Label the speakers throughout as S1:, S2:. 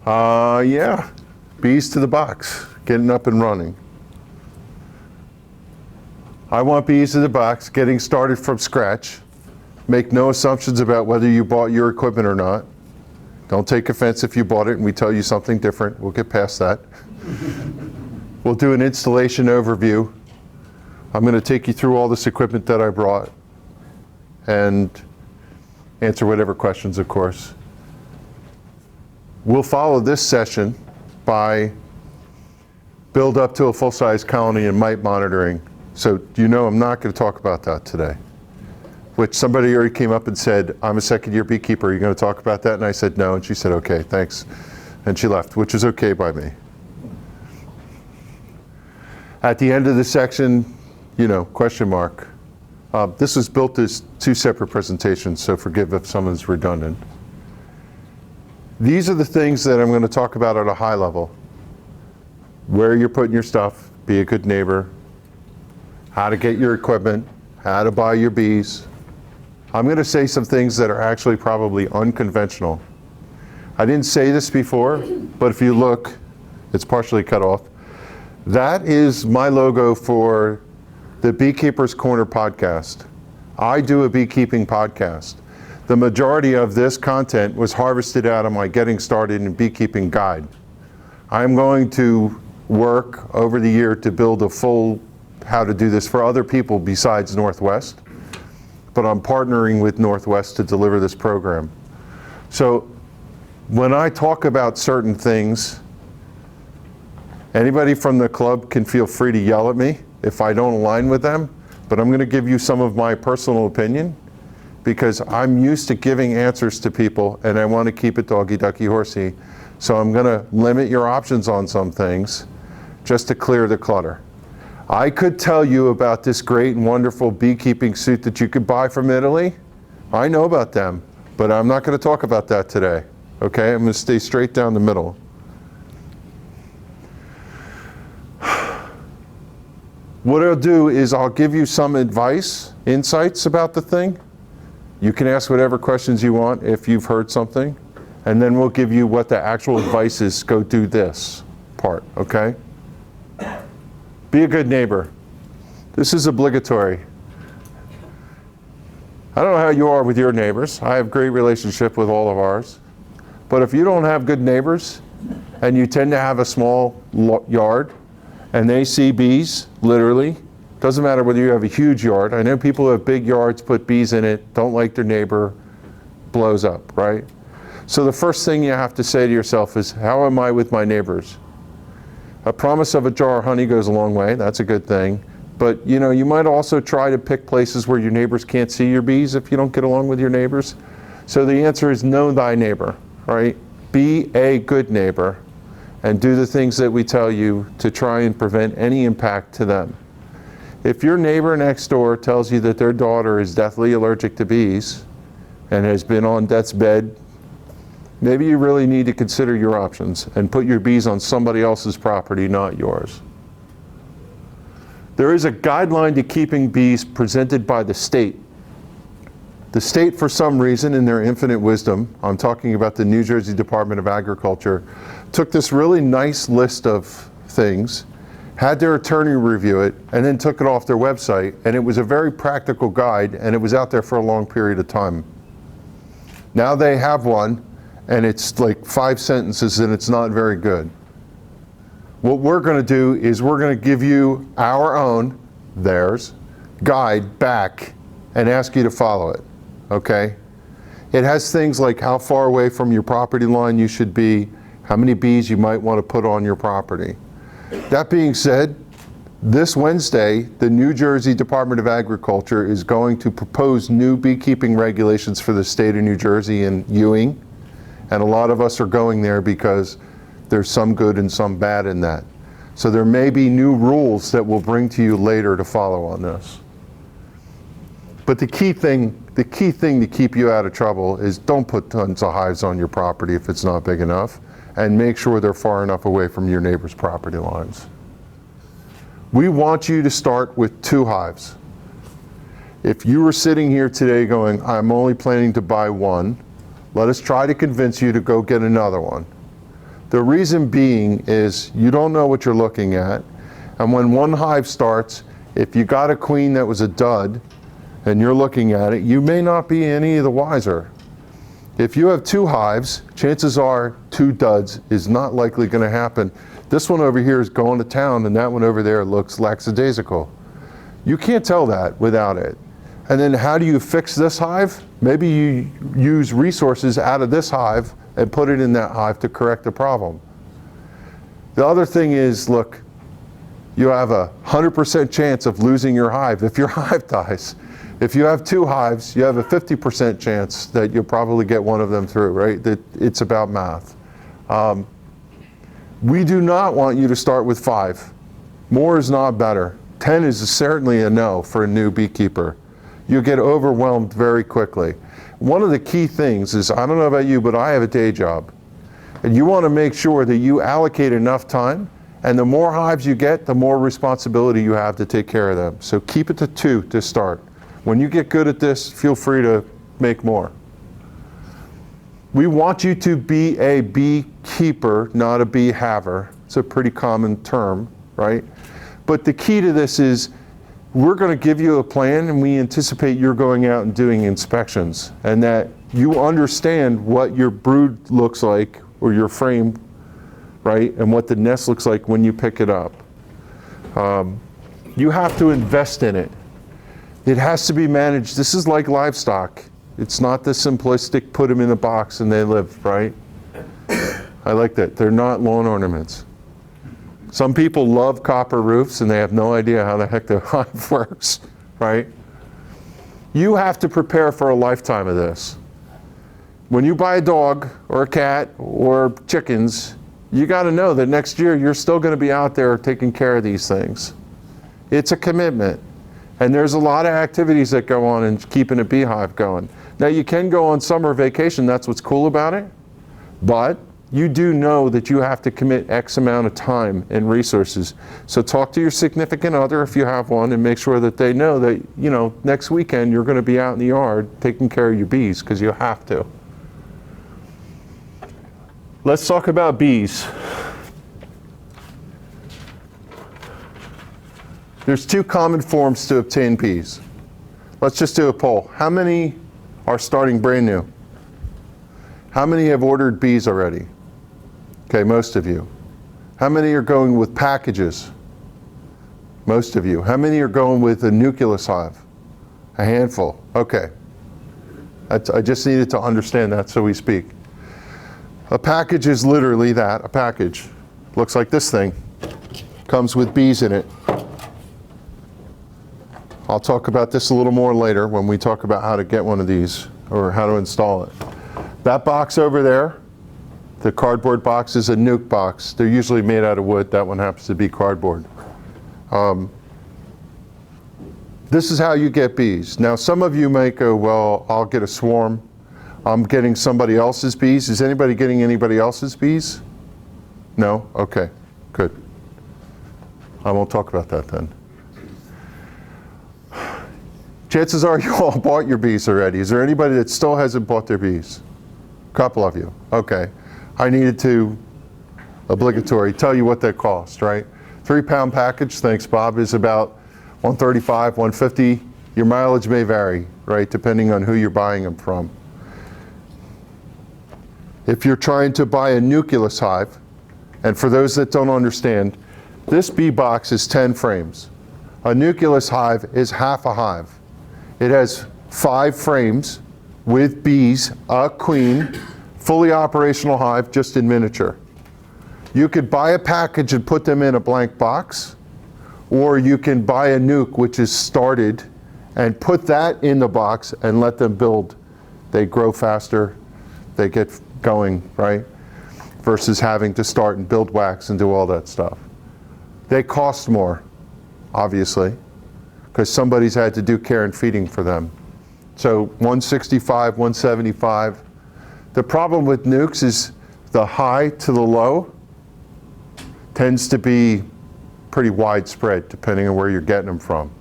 S1: Yeah, bees to the box, getting up and running. I want bees to the box, getting started from scratch. Make no assumptions about whether you bought your equipment or not. Don't take offense if you bought it and we tell you something different. We'll get past that. We'll do an installation overview. I'm going to take you through all this equipment that I brought and answer whatever questions, of course. We'll follow this session by build up to a full-size colony and mite monitoring. So you know I'm not going to talk about that today. Which somebody already came up and said, I'm a second-year beekeeper, are you going to talk about that? And I said no, and she said okay, thanks. And she left, which is okay by me. At the end of the section, question mark. This was built as two separate presentations, so forgive if someone's redundant. These are the things that I'm going to talk about at a high level. Where you're putting your stuff, be a good neighbor, how to get your equipment, how to buy your bees. I'm going to say some things that are actually probably unconventional. I didn't say this before, but if you look, it's partially cut off. That is my logo for the Beekeepers Corner podcast. I do a beekeeping podcast. The majority of this content was harvested out of my Getting Started in Beekeeping guide. I'm going to work over the year to build a full how to do this for other people besides Northwest, but I'm partnering with Northwest to deliver this program. So when I talk about certain things, anybody from the club can feel free to yell at me if I don't align with them, but I'm going to give you some of my personal opinion because I'm used to giving answers to people and I want to keep it doggy, ducky, horsey. So I'm going to limit your options on some things just to clear the clutter. I could tell you about this great and wonderful beekeeping suit that you could buy from Italy. I know about them, but I'm not going to talk about that today. Okay, I'm going to stay straight down the middle. What I'll do is I'll give you some advice, insights about the thing. You can ask whatever questions you want if you've heard something, and then we'll give you what the actual advice is. Go do this part, okay? Be a good neighbor. This is obligatory. I don't know how you are with your neighbors. I have a great relationship with all of ours. But if you don't have good neighbors, and you tend to have a small yard, and they see bees, literally, doesn't matter whether you have a huge yard. I know people who have big yards, put bees in it, don't like their neighbor, blows up, right? So the first thing you have to say to yourself is, how am I with my neighbors? A promise of a jar of honey goes a long way. That's a good thing. But you might also try to pick places where your neighbors can't see your bees if you don't get along with your neighbors. So the answer is know thy neighbor, right? Be a good neighbor and do the things that we tell you to try and prevent any impact to them. If your neighbor next door tells you that their daughter is deathly allergic to bees and has been on death's bed, maybe you really need to consider your options and put your bees on somebody else's property, not yours. There is a guideline to keeping bees presented by the state. The state, for some reason, in their infinite wisdom, I'm talking about the New Jersey Department of Agriculture, took this really nice list of things, had their attorney review it, and then took it off their website, and it was a very practical guide, and it was out there for a long period of time. Now they have one, and it's like 5 sentences, and it's not very good. What we're going to do is we're going to give you our own, theirs, guide back and ask you to follow it, okay? It has things like how far away from your property line you should be, how many bees you might want to put on your property. That being said, this Wednesday, the New Jersey Department of Agriculture is going to propose new beekeeping regulations for the state of New Jersey in Ewing, and a lot of us are going there because there's some good and some bad in that. So there may be new rules that we'll bring to you later to follow on this. But the key thing to keep you out of trouble is don't put tons of hives on your property if it's not big enough, and make sure they're far enough away from your neighbor's property lines. We want you to start with 2 hives. If you were sitting here today going, I'm only planning to buy 1, let us try to convince you to go get another one. The reason being is you don't know what you're looking at. And when one hive starts, if you got a queen that was a dud and you're looking at it, you may not be any the wiser. If you have 2 hives, chances are 2 duds is not likely going to happen. This one over here is going to town and that one over there looks lackadaisical. You can't tell that without it. And then how do you fix this hive? Maybe you use resources out of this hive and put it in that hive to correct the problem. The other thing is, look, you have a 100% chance of losing your hive if your hive dies. If you have 2 hives, you have a 50% chance that you'll probably get one of them through, right? That it's about math. We do not want you to start with 5. More is not better. 10 is certainly a no for a new beekeeper. You'll get overwhelmed very quickly. One of the key things is, I don't know about you, but I have a day job. And you want to make sure that you allocate enough time, and the more hives you get, the more responsibility you have to take care of them. So keep it to 2 to start. When you get good at this, feel free to make more. We want you to be a beekeeper, not a bee haver. It's a pretty common term, right? But the key to this is, we're going to give you a plan and we anticipate you're going out and doing inspections and that you understand what your brood looks like or your frame, right? And what the nest looks like when you pick it up. You have to invest in it. It has to be managed. This is like livestock. It's not the simplistic put them in a box and they live, right? I like that. They're not lawn ornaments. Some people love copper roofs and they have no idea how the heck their hive works, right? You have to prepare for a lifetime of this. When you buy a dog or a cat or chickens, you got to know that next year you're still going to be out there taking care of these things. It's a commitment. And there's a lot of activities that go on in keeping a beehive going. Now you can go on summer vacation, that's what's cool about it, but you do know that you have to commit X amount of time and resources. So talk to your significant other if you have one and make sure that they know that, you know, next weekend you're going to be out in the yard taking care of your bees, because you have to. Let's talk about bees. There's 2 common forms to obtain bees. Let's just do a poll. How many are starting brand new? How many have ordered bees already? Okay, most of you. How many are going with packages? Most of you. How many are going with a nucleus hive? A handful. Okay. I just needed to understand that so we speak. A package is literally that, a package. Looks like this thing. Comes with bees in it. I'll talk about this a little more later when we talk about how to get one of these or how to install it. That box over there, the cardboard box, is a nuke box. They're usually made out of wood. That one happens to be cardboard. This is how you get bees. Now some of you might go, well, I'll get a swarm. I'm getting somebody else's bees. Is anybody getting anybody else's bees? No? Okay, good. I won't talk about that then. Chances are you all bought your bees already. Is there anybody that still hasn't bought their bees? A couple of you. Okay. I needed to, obligatory, tell you what that cost, right? 3-pound package, thanks Bob, is about $135, $150. Your mileage may vary, right, depending on who you're buying them from. If you're trying to buy a nucleus hive, and for those that don't understand, this bee box is 10 frames. A nucleus hive is half a hive. It has 5 frames with bees, a queen, fully operational hive, just in miniature. You could buy a package and put them in a blank box, or you can buy a nuke which is started and put that in the box and let them build. They grow faster, they get going, right? Versus having to start and build wax and do all that stuff. They cost more, obviously, because somebody's had to do care and feeding for them. So $165, $175. The problem with nukes is the high to the low tends to be pretty widespread depending on where you're getting them from.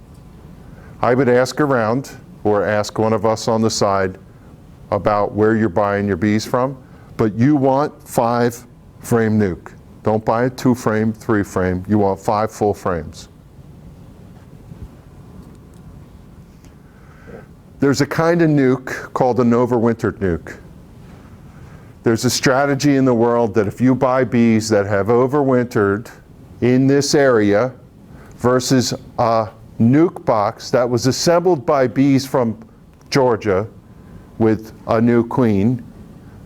S1: I would ask around or ask one of us on the side about where you're buying your bees from, but you want 5 frame nuke. Don't buy a 2-frame, 3-frame. You want 5 full frames. There's a kind of nuke called an overwintered nuke. There's a strategy in the world that if you buy bees that have overwintered in this area versus a nuke box that was assembled by bees from Georgia with a new queen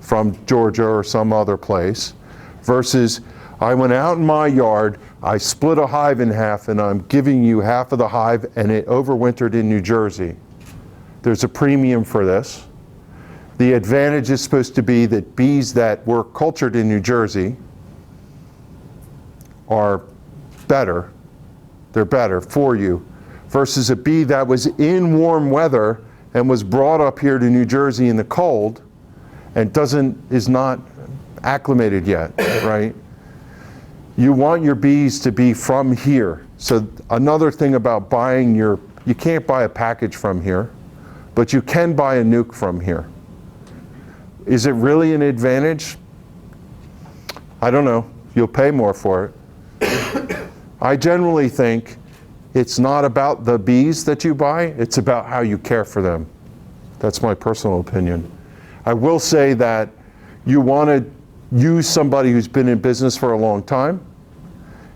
S1: from Georgia or some other place, versus I went out in my yard, I split a hive in half, and I'm giving you half of the hive, and it overwintered in New Jersey. There's a premium for this. The advantage is supposed to be that bees that were cultured in New Jersey are better. They're better for you versus a bee that was in warm weather and was brought up here to New Jersey in the cold and is not acclimated yet, right? You want your bees to be from here. So another thing about buying you can't buy a package from here, but you can buy a nuke from here. Is it really an advantage? I don't know. You'll pay more for it. I generally think it's not about the bees that you buy, it's about how you care for them. That's my personal opinion. I will say that you want to use somebody who's been in business for a long time,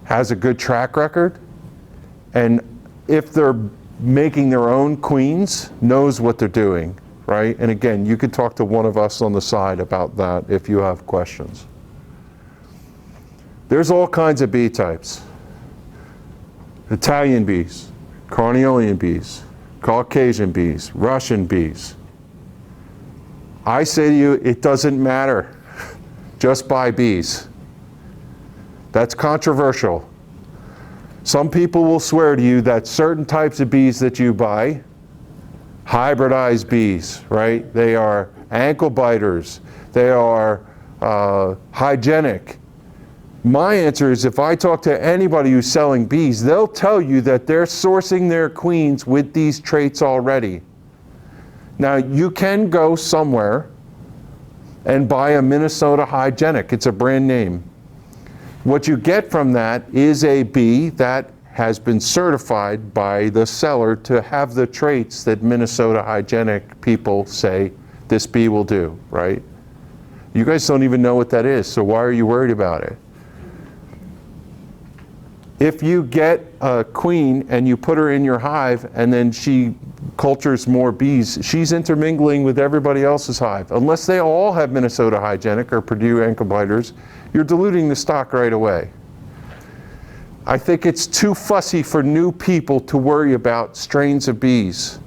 S1: has a good track record, and if they're making their own queens, knows what they're doing, right? And again, you could talk to one of us on the side about that if you have questions. There's all kinds of bee types. Italian bees, Carniolan bees, Caucasian bees, Russian bees. I say to you, it doesn't matter. Just buy bees. That's controversial. Some people will swear to you that certain types of bees that you buy, hybridized bees, right? They are ankle biters. They are hygienic. My answer is if I talk to anybody who's selling bees, they'll tell you that they're sourcing their queens with these traits already. Now, you can go somewhere and buy a Minnesota Hygienic. It's a brand name. What you get from that is a bee that has been certified by the seller to have the traits that Minnesota Hygienic people say this bee will do, right? You guys don't even know what that is, so why are you worried about it? If you get a queen and you put her in your hive and then she cultures more bees, she's intermingling with everybody else's hive. Unless they all have Minnesota Hygienic or Purdue ankle biters, you're diluting the stock right away. I think it's too fussy for new people to worry about strains of bees.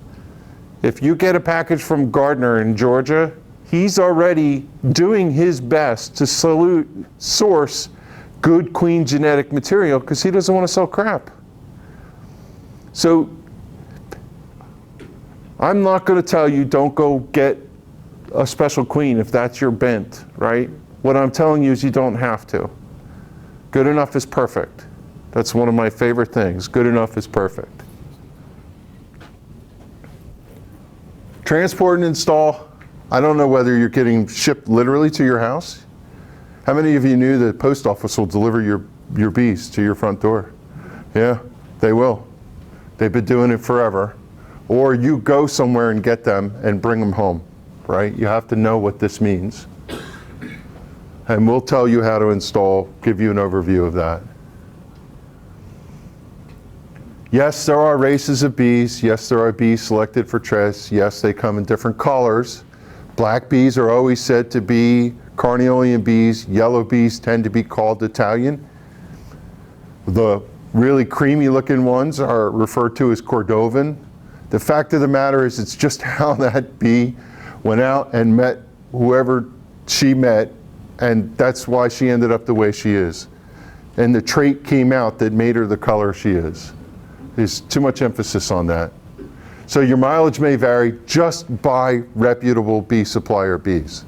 S1: If you get a package from Gardner in Georgia, he's already doing his best to source good queen genetic material because he doesn't want to sell crap. So I'm not going to tell you don't go get a special queen if that's your bent, right? What I'm telling you is you don't have to. Good enough is perfect. That's one of my favorite things. Good enough is perfect. Transport and install. I don't know whether you're getting shipped literally to your house. How many of you knew the post office will deliver your bees to your front door? Yeah, they will. They've been doing it forever. Or you go somewhere and get them and bring them home, right? You have to know what this means. And we'll tell you how to install, give you an overview of that. Yes, there are races of bees. Yes, there are bees selected for trace. Yes, they come in different colors. Black bees are always said to be Carniolan bees. Yellow bees tend to be called Italian. The really creamy looking ones are referred to as Cordovan. The fact of the matter is it's just how that bee went out and met whoever she met, and that's why she ended up the way she is. And the trait came out that made her the color she is. There's too much emphasis on that. So your mileage may vary. Just buy reputable bee supplier bees.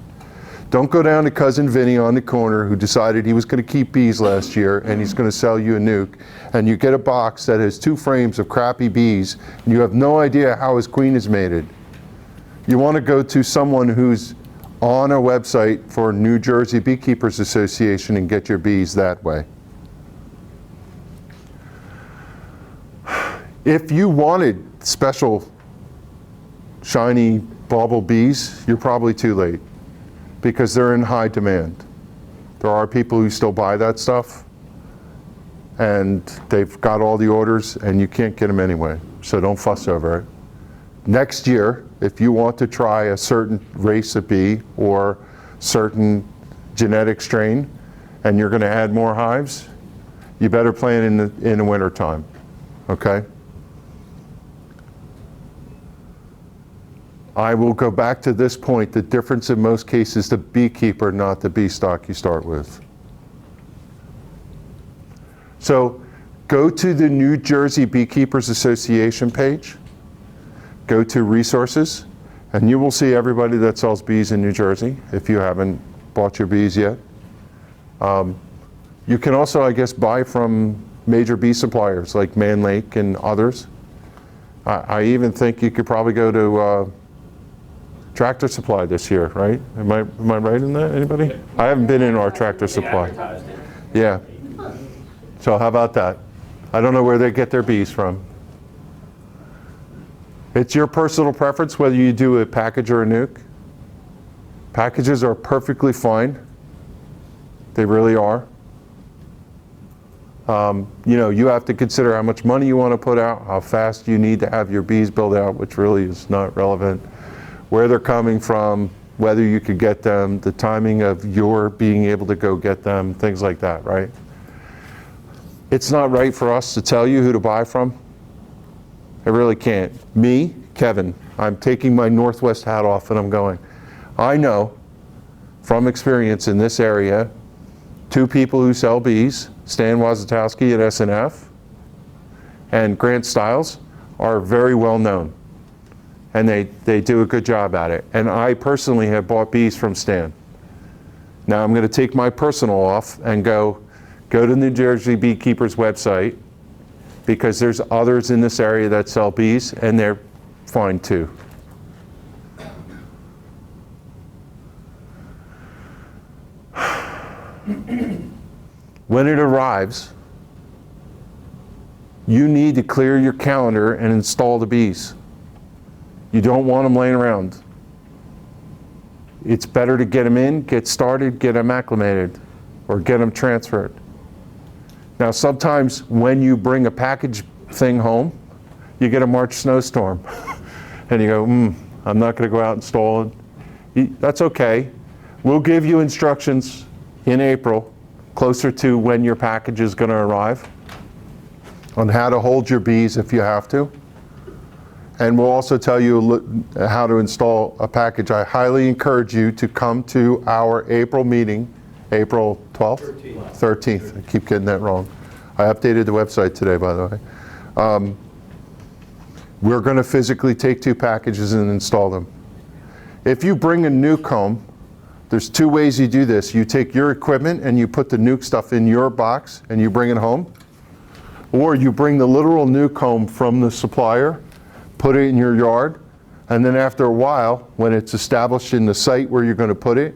S1: Don't go down to Cousin Vinny on the corner who decided he was going to keep bees last year and he's going to sell you a nuke, and you get a box that has 2 frames of crappy bees and you have no idea how his queen is mated. You want to go to someone who's on a website for New Jersey Beekeepers Association and get your bees that way. If you wanted special shiny bauble bees, you're probably too late because they're in high demand. There are people who still buy that stuff and they've got all the orders and you can't get them anyway, so don't fuss over it. Next year, if you want to try a certain race of bee or certain genetic strain and you're going to add more hives, you better plan in the winter time, okay? I will go back to this point. The difference in most cases, the beekeeper, not the bee stock you start with. So go to the New Jersey Beekeepers Association page, go to resources, and you will see everybody that sells bees in New Jersey if you haven't bought your bees yet. You can also, I guess, buy from major bee suppliers like Man Lake and others. I even think you could probably go to Tractor Supply this year, right? Am I right in that? Anybody? I haven't been in our Tractor Supply. Yeah. So how about that? I don't know where they get their bees from. It's your personal preference whether you do a package or a nuke. Packages are perfectly fine. They really are. You know, you have to consider how much money you want to put out, how fast you need to have your bees build out, which really is not relevant, where they're coming from, whether you could get them, the timing of your being able to go get them, things like that, right? It's not right for us to tell you who to buy from. I really can't. Me, Kevin, I'm taking my Northwest hat off and I'm going. I know from experience in this area, 2 people who sell bees, Stan Wazatowski at SNF and Grant Stiles, are very well known. And they do a good job at it. And I personally have bought bees from Stan. Now I'm going to take my personal off and go to the New Jersey Beekeepers website, because there's others in this area that sell bees and they're fine too. When it arrives, you need to clear your calendar and install the bees. You don't want them laying around. It's better to get them in, get started, get them acclimated, or get them transferred. Now sometimes when you bring a package thing home, you get a March snowstorm. And you go, I'm not going to go out and install it. That's okay. We'll give you instructions in April, closer to when your package is going to arrive, on how to hold your bees if you have to. And we'll also tell you how to install a package. I highly encourage you to come to our April meeting, April 12th? 13th. I keep getting that wrong. I updated the website today, by the way. We're going to physically take 2 packages and install them. If you bring a nuke home, there's 2 ways you do this. You take your equipment and you put the nuke stuff in your box and you bring it home. Or you bring the literal nuke home from the supplier, put it in your yard, and then after a while, when it's established in the site where you're going to put it,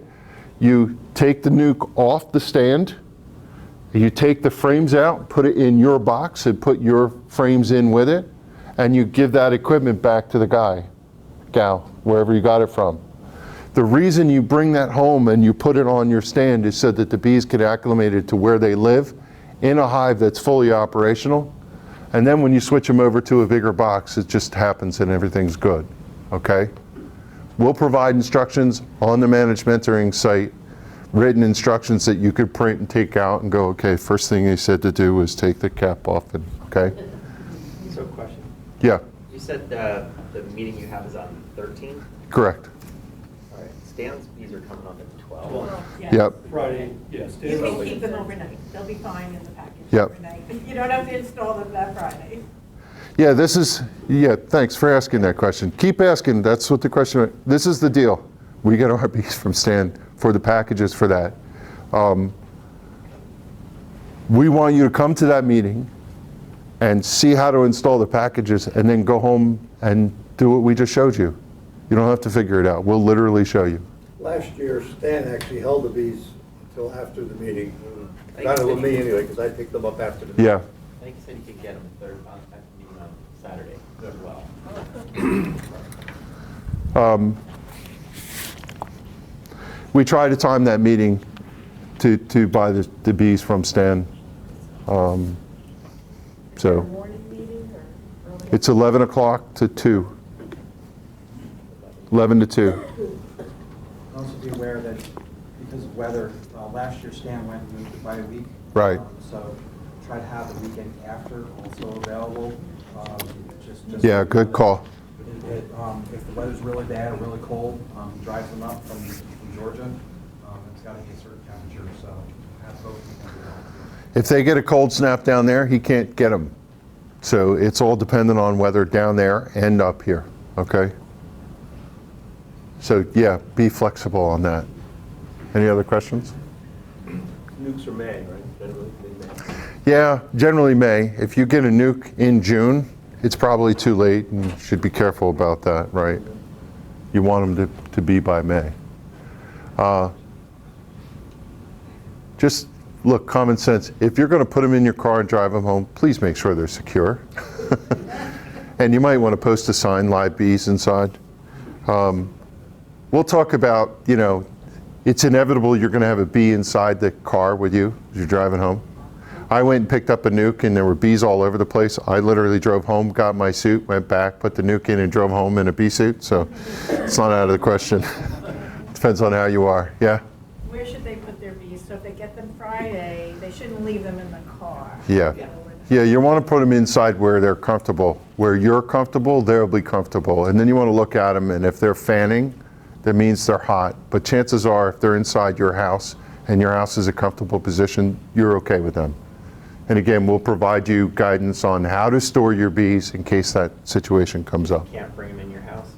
S1: you take the nuke off the stand, you take the frames out, put it in your box and put your frames in with it, and you give that equipment back to the gal, wherever you got it from. The reason you bring that home and you put it on your stand is so that the bees get acclimated to where they live in a hive that's fully operational. And then when you switch them over to a bigger box, it just happens and everything's good, okay? We'll provide instructions on the Managed Mentoring site, written instructions that you could print and take out and go, okay, first thing they said to do was take the cap off, and okay?
S2: So question.
S1: Yeah.
S2: You said the meeting you have is on the 13th?
S1: Correct.
S2: All right. Stan's bees are coming on the 12th.
S3: Well, yeah.
S1: Yep.
S4: Friday, yes.
S3: You can keep them overnight. They'll be fine in the package
S1: Yep.
S3: overnight. You don't have to install them that Friday.
S1: Yeah, thanks for asking that question. Keep asking, that's what the question, this is the deal. We get our bees from Stan for the packages for that. We want you to come to that meeting and see how to install the packages and then go home and do what we just showed you. You don't have to figure it out. We'll literally show you.
S4: Last year, Stan actually held the bees until after the meeting.
S2: Thank
S4: Not
S2: you.
S4: with me anyway, because I picked them up after the meeting.
S1: Yeah.
S2: I think you said you could get them at the meeting on Saturday as well.
S1: We try to time that meeting to buy the bees from Stan. So
S3: Morning meeting or early?
S1: it's 11 o'clock to 2. 11 to 2.
S5: Also be aware that because of weather, last year Stan went and moved it by a week.
S1: Right.
S5: So try to have the weekend after also available. Just
S1: Yeah, good call.
S5: If the weather's really bad or really cold, he drives them up from Georgia. It's got to be a certain temperature, so have both weekends available.
S1: If they get a cold snap down there, he can't get them. So it's all dependent on weather down there and up here, okay? So yeah, be flexible on that. Any other questions?
S4: Nukes are May, right? Generally, May.
S1: Yeah, generally May. If you get a nuke in June, it's probably too late and you should be careful about that, right? You want them to be by May. Just look, common sense. If you're going to put them in your car and drive them home, please make sure they're secure. And you might want to post a sign, live bees inside. We'll talk about, you know, it's inevitable you're going to have a bee inside the car with you as you're driving home. I went and picked up a nuke and there were bees all over the place. I literally drove home, got my suit, went back, put the nuke in and drove home in a bee suit. So it's not out of the question. Depends on how you are. Yeah?
S3: Where should they put their bees? So if they get them Friday, they shouldn't leave them in the car.
S1: Yeah. Yeah, you want to put them inside where they're comfortable. Where you're comfortable, they'll be comfortable. And then you want to look at them, and if they're fanning, that means they're hot. But chances are, if they're inside your house and your house is a comfortable position, you're okay with them. And again, we'll provide you guidance on how to store your bees in case that situation comes up.
S2: Can't bring them in your house.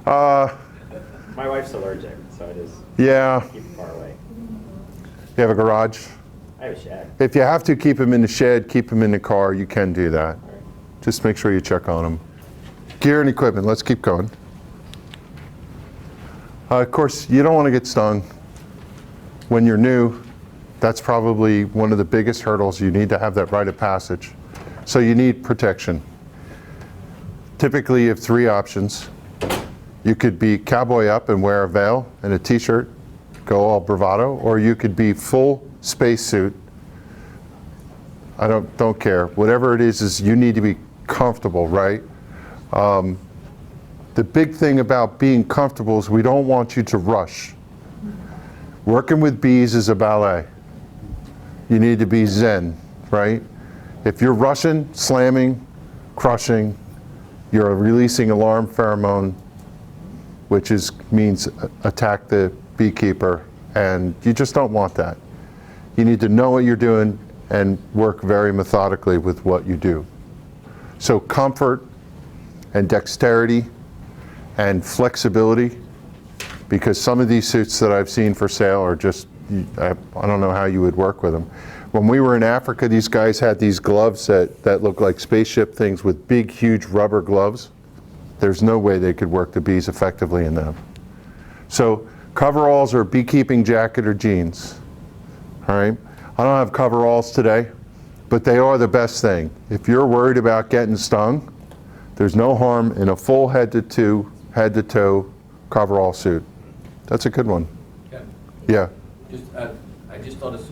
S1: Uh,
S2: My wife's allergic, so I just
S1: yeah,
S2: keep them far away.
S1: you have a garage?
S2: I have a shed.
S1: If you have to keep them in the shed, keep them in the car, you can do that.
S2: All right.
S1: Just make sure you check on them. Gear and equipment, let's keep going. Of course, you don't want to get stung. When you're new, that's probably one of the biggest hurdles. You need to have that rite of passage. So you need protection. Typically, you have 3 options. You could be cowboy up and wear a veil and a t-shirt, go all bravado, or you could be full spacesuit. I don't care. Whatever it is you need to be comfortable, right? The big thing about being comfortable is we don't want you to rush. Working with bees is a ballet. You need to be zen, right? If you're rushing, slamming, crushing, you're releasing alarm pheromone, which means attack the beekeeper, and you just don't want that. You need to know what you're doing and work very methodically with what you do. So comfort and dexterity and flexibility, because some of these suits that I've seen for sale are just, I don't know how you would work with them. When we were in Africa, these guys had these gloves that look like spaceship things with big, huge rubber gloves. There's no way they could work the bees effectively in them. So coveralls or beekeeping jacket or jeans, all right? I don't have coveralls today, but they are the best thing. If you're worried about getting stung, there's no harm in a full head to toe coverall suit. That's a good one.
S6: Yeah.
S1: Yeah.
S6: I just thought of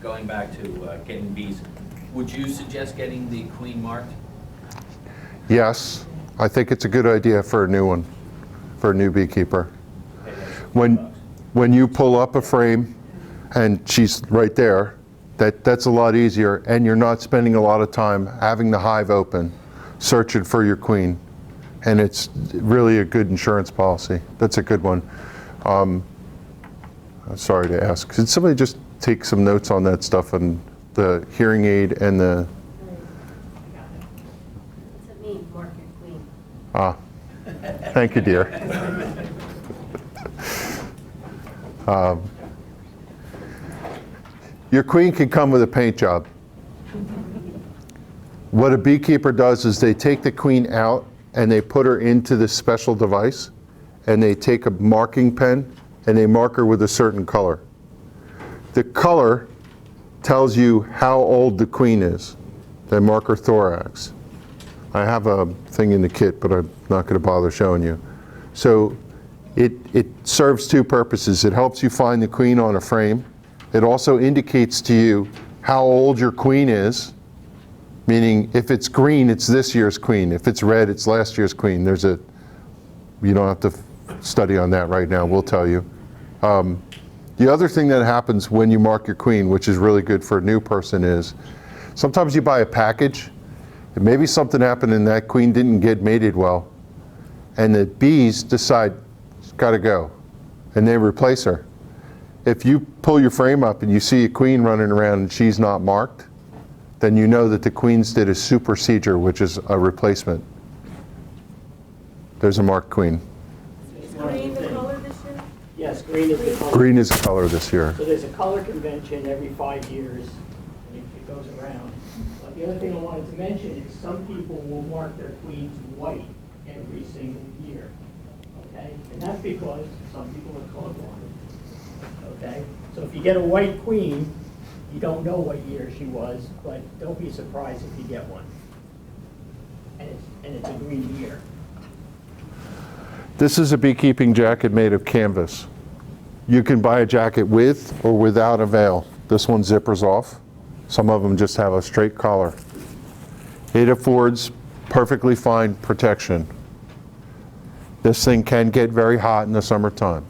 S6: going back to getting bees. Would you suggest getting the queen marked?
S1: Yes, I think it's a good idea for a new one, for a new beekeeper. When you pull up a frame and she's right there, that's a lot easier, and you're not spending a lot of time having the hive open, searching for your queen. And it's really a good insurance policy. That's a good one. I'm sorry to ask. Could somebody just take some notes on that stuff and the hearing aid and the...
S7: What's it mean, mark your queen?
S1: Ah, thank you, dear. Your queen can come with a paint job. What a beekeeper does is they take the queen out and they put her into this special device, and they take a marking pen and they mark her with a certain color. The color tells you how old the queen is. They mark her thorax. I have a thing in the kit, but I'm not going to bother showing you. So it serves two purposes. It helps you find the queen on a frame. It also indicates to you how old your queen is, meaning if it's green, it's this year's queen. If it's red, it's last year's queen. You don't have to study on that right now, we'll tell you. The other thing that happens when you mark your queen, which is really good for a new person, is sometimes you buy a package, and maybe something happened and that queen didn't get mated well, and the bees decide, it's got to go, and they replace her. If you pull your frame up and you see a queen running around and she's not marked, then you know that the queens did a supersedure, which is a replacement. There's a marked queen.
S3: Is green the color this year?
S8: Yes, green is the color.
S1: Green is the color this year.
S8: So there's a color convention every 5 years, and it goes around. But the other thing I wanted to mention is some people will mark their queens white every single year, okay? And that's because some people are colorblind, okay? So if you get a white queen, you don't know what year she was, but don't be surprised if you get one. And it's a green year.
S1: This is a beekeeping jacket made of canvas. You can buy a jacket with or without a veil. This one zippers off. Some of them just have a straight collar. It affords perfectly fine protection. This thing can get very hot in the summertime.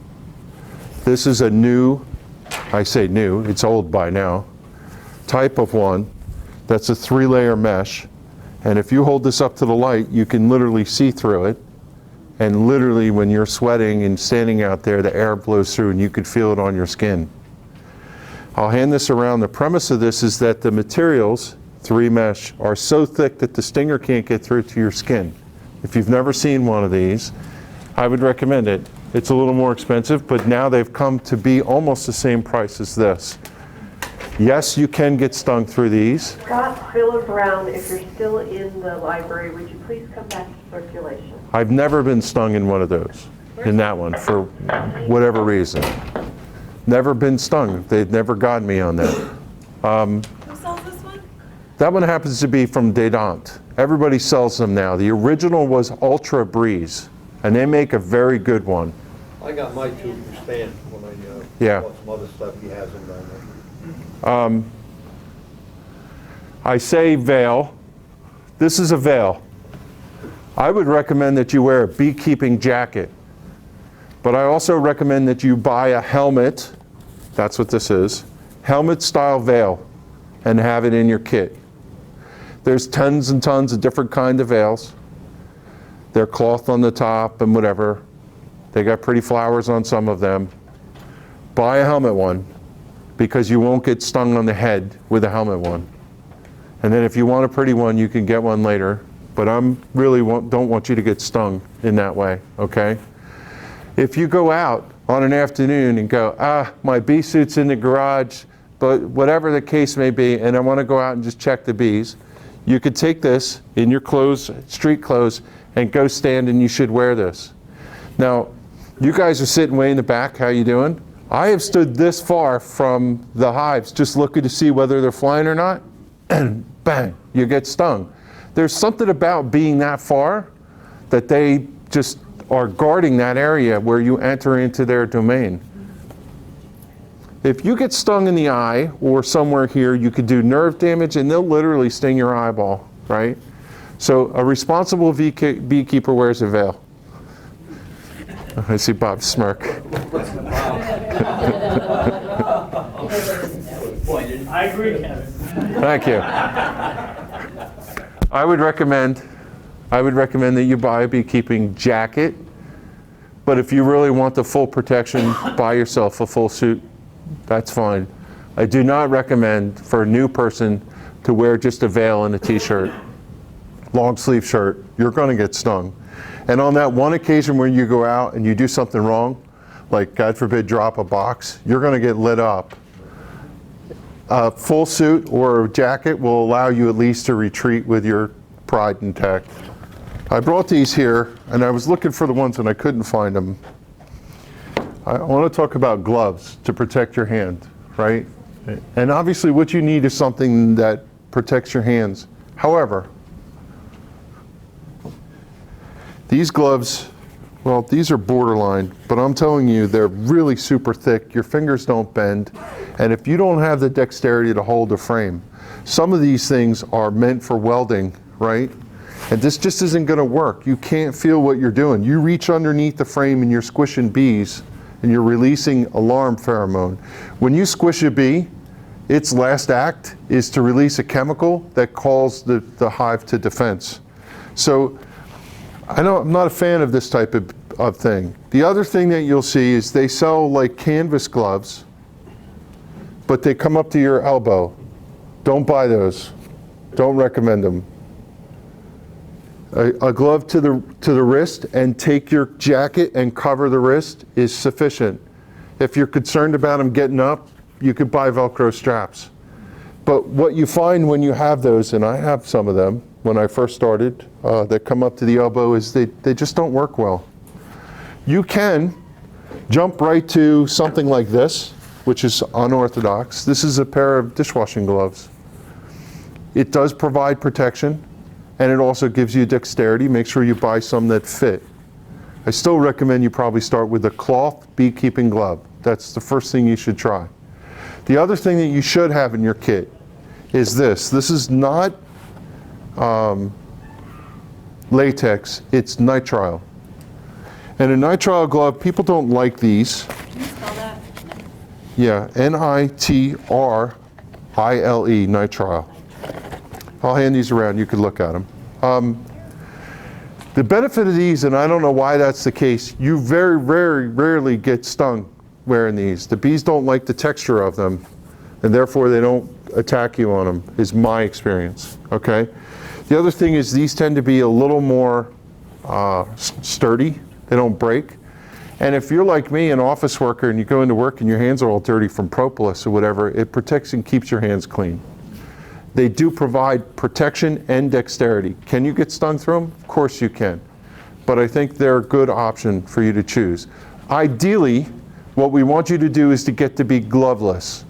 S1: This is a new, I say new, it's old by now, type of one that's a 3-layer mesh. And if you hold this up to the light, you can literally see through it. And literally when you're sweating and standing out there, the air blows through and you could feel it on your skin. I'll hand this around. The premise of this is that the materials, 3 mesh, are so thick that the stinger can't get through to your skin. If you've never seen one of these, I would recommend it. It's a little more expensive, but now they've come to be almost the same price as this. Yes, you can get stung through these.
S9: Scott Philip Brown, if you're still in the library, would you please come back to circulation?
S1: I've never been stung in one of those, in that one, for whatever reason. Never been stung. They've never gotten me on that.
S3: Who sells this one?
S1: That one happens to be from Dedant. Everybody sells them now. The original was Ultra Breeze, and they make a very good one.
S4: I got my two from Stan when I
S1: Yeah.
S4: bought some other stuff he has in down there.
S1: I say veil. This is a veil. I would recommend that you wear a beekeeping jacket, but I also recommend that you buy a helmet. That's what this is. Helmet style veil, and have it in your kit. There's tons and tons of different kind of veils. They're cloth on the top and whatever. They got pretty flowers on some of them. Buy a helmet one, because you won't get stung on the head with a helmet one. And then if you want a pretty one, you can get one later. But I really don't want you to get stung in that way, okay? If you go out on an afternoon and go, my bee suit's in the garage, but whatever the case may be, and I want to go out and just check the bees, you could take this in your clothes, street clothes, and go stand, and you should wear this. Now, you guys are sitting way in the back. How you doing? I have stood this far from the hives just looking to see whether they're flying or not, and bang, you get stung. There's something about being that far that they just are guarding that area where you enter into their domain. If you get stung in the eye or somewhere here, you could do nerve damage and they'll literally sting your eyeball, right? So a responsible beekeeper wears a veil. I see Bob smirk.
S8: I agree, Kevin.
S1: Thank you. I would recommend that you buy a beekeeping jacket, but if you really want the full protection, buy yourself a full suit. That's fine. I do not recommend for a new person to wear just a veil and a t-shirt, long sleeve shirt. You're going to get stung. And on that one occasion where you go out and you do something wrong, like God forbid drop a box, you're going to get lit up. A full suit or a jacket will allow you at least to retreat with your pride intact. I brought these here, and I was looking for the ones and I couldn't find them. I want to talk about gloves to protect your hand, right? And obviously what you need is something that protects your hands. However, these gloves, well, these are borderline, but I'm telling you, they're really super thick. Your fingers don't bend. And if you don't have the dexterity to hold the frame, some of these things are meant for welding, right? And this just isn't going to work. You can't feel what you're doing. You reach underneath the frame and you're squishing bees and you're releasing alarm pheromone. When you squish a bee, its last act is to release a chemical that calls the hive to defense. So I know I'm not a fan of this type of thing. The other thing that you'll see is they sell like canvas gloves, but they come up to your elbow. Don't buy those. Don't recommend them. A glove to the wrist and take your jacket and cover the wrist is sufficient. If you're concerned about them getting up, you could buy Velcro straps. But what you find when you have those, and I have some of them when I first started, that come up to the elbow, is they just don't work well. You can jump right to something like this, which is unorthodox. This is a pair of dishwashing gloves. It does provide protection, and it also gives you dexterity. Make sure you buy some that fit. I still recommend you probably start with a cloth beekeeping glove. That's the first thing you should try. The other thing that you should have in your kit is this. This is not latex, it's nitrile. And a nitrile glove, people don't like these.
S3: Can you spell that?
S1: Yeah, N-I-T-R-I-L-E, nitrile. I'll hand these around, you can look at them. The benefit of these, and I don't know why that's the case, you very rarely get stung wearing these. The bees don't like the texture of them, and therefore they don't attack you on them, is my experience, okay? The other thing is these tend to be a little more sturdy. They don't break. And if you're like me, an office worker, and you go into work and your hands are all dirty from propolis or whatever, it protects and keeps your hands clean. They do provide protection and dexterity. Can you get stung through them? Of course you can. But I think they're a good option for you to choose. Ideally, what we want you to do is to get to be gloveless.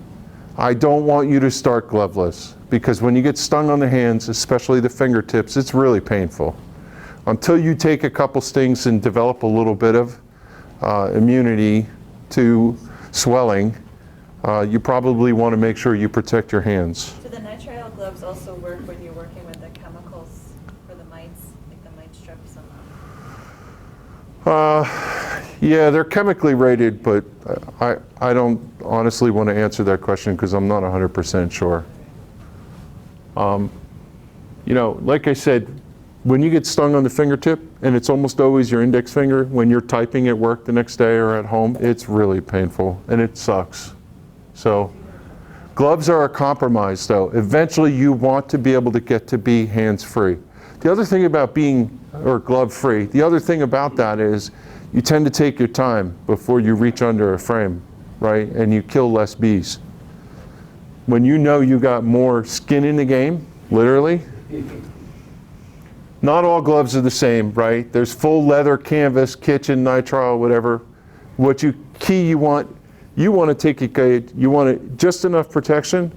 S1: I don't want you to start gloveless, because when you get stung on the hands, especially the fingertips, it's really painful. Until you take a couple stings and develop a little bit of immunity to swelling, you probably want to make sure you protect your hands.
S10: Do the nitrile gloves also work when you're working with the chemicals for the mites, like the mite strips and
S1: Yeah, they're chemically rated, but I don't honestly want to answer that question because I'm not 100% sure. You know, like I said, when you get stung on the fingertip, and it's almost always your index finger, when you're typing at work the next day or at home, it's really painful and it sucks. So gloves are a compromise though. Eventually you want to be able to get to be hands-free. The other thing about being, or glove-free, the other thing about that is you tend to take your time before you reach under a frame, right? And you kill less bees. When you know you got more skin in the game, literally, not all gloves are the same, right? There's full leather, canvas, kitchen, nitrile, whatever. What you want to take it, you want just enough protection,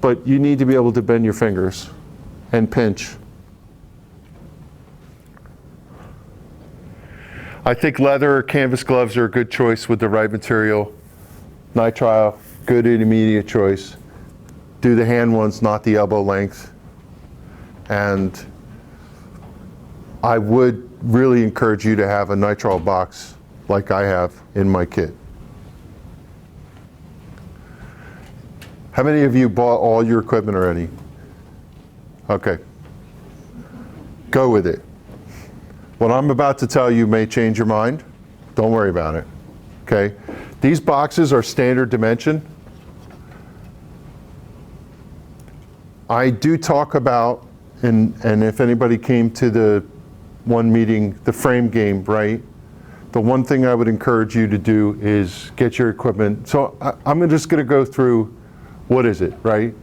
S1: but you need to be able to bend your fingers and pinch. I think leather or canvas gloves are a good choice with the right material. Nitrile, good intermediate choice. Do the hand ones, not the elbow length. And I would really encourage you to have a nitrile box like I have in my kit. How many of you bought all your equipment already? Okay. Go with it. What I'm about to tell you may change your mind. Don't worry about it. Okay? These boxes are standard dimension. I do talk about, and if anybody came to the one meeting, the frame game, right? The one thing I would encourage you to do is get your equipment. So I'm just going to go through, what is it, right?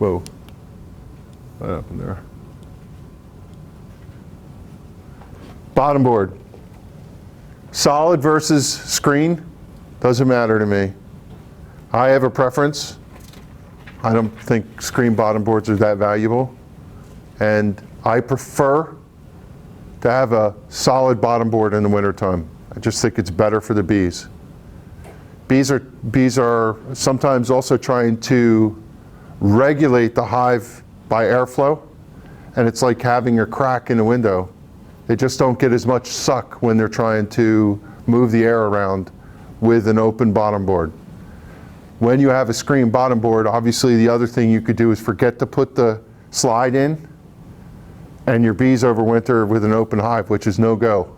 S1: Whoa. What happened there? Bottom board. Solid versus screen, doesn't matter to me. I have a preference. I don't think screen bottom boards are that valuable. And I prefer to have a solid bottom board in the wintertime. I just think it's better for the bees. Bees are sometimes also trying to regulate the hive by airflow, and it's like having a crack in a window. They just don't get as much suck when they're trying to move the air around with an open bottom board. When you have a screen bottom board, obviously the other thing you could do is forget to put the slide in, and your bees overwinter with an open hive, which is no go,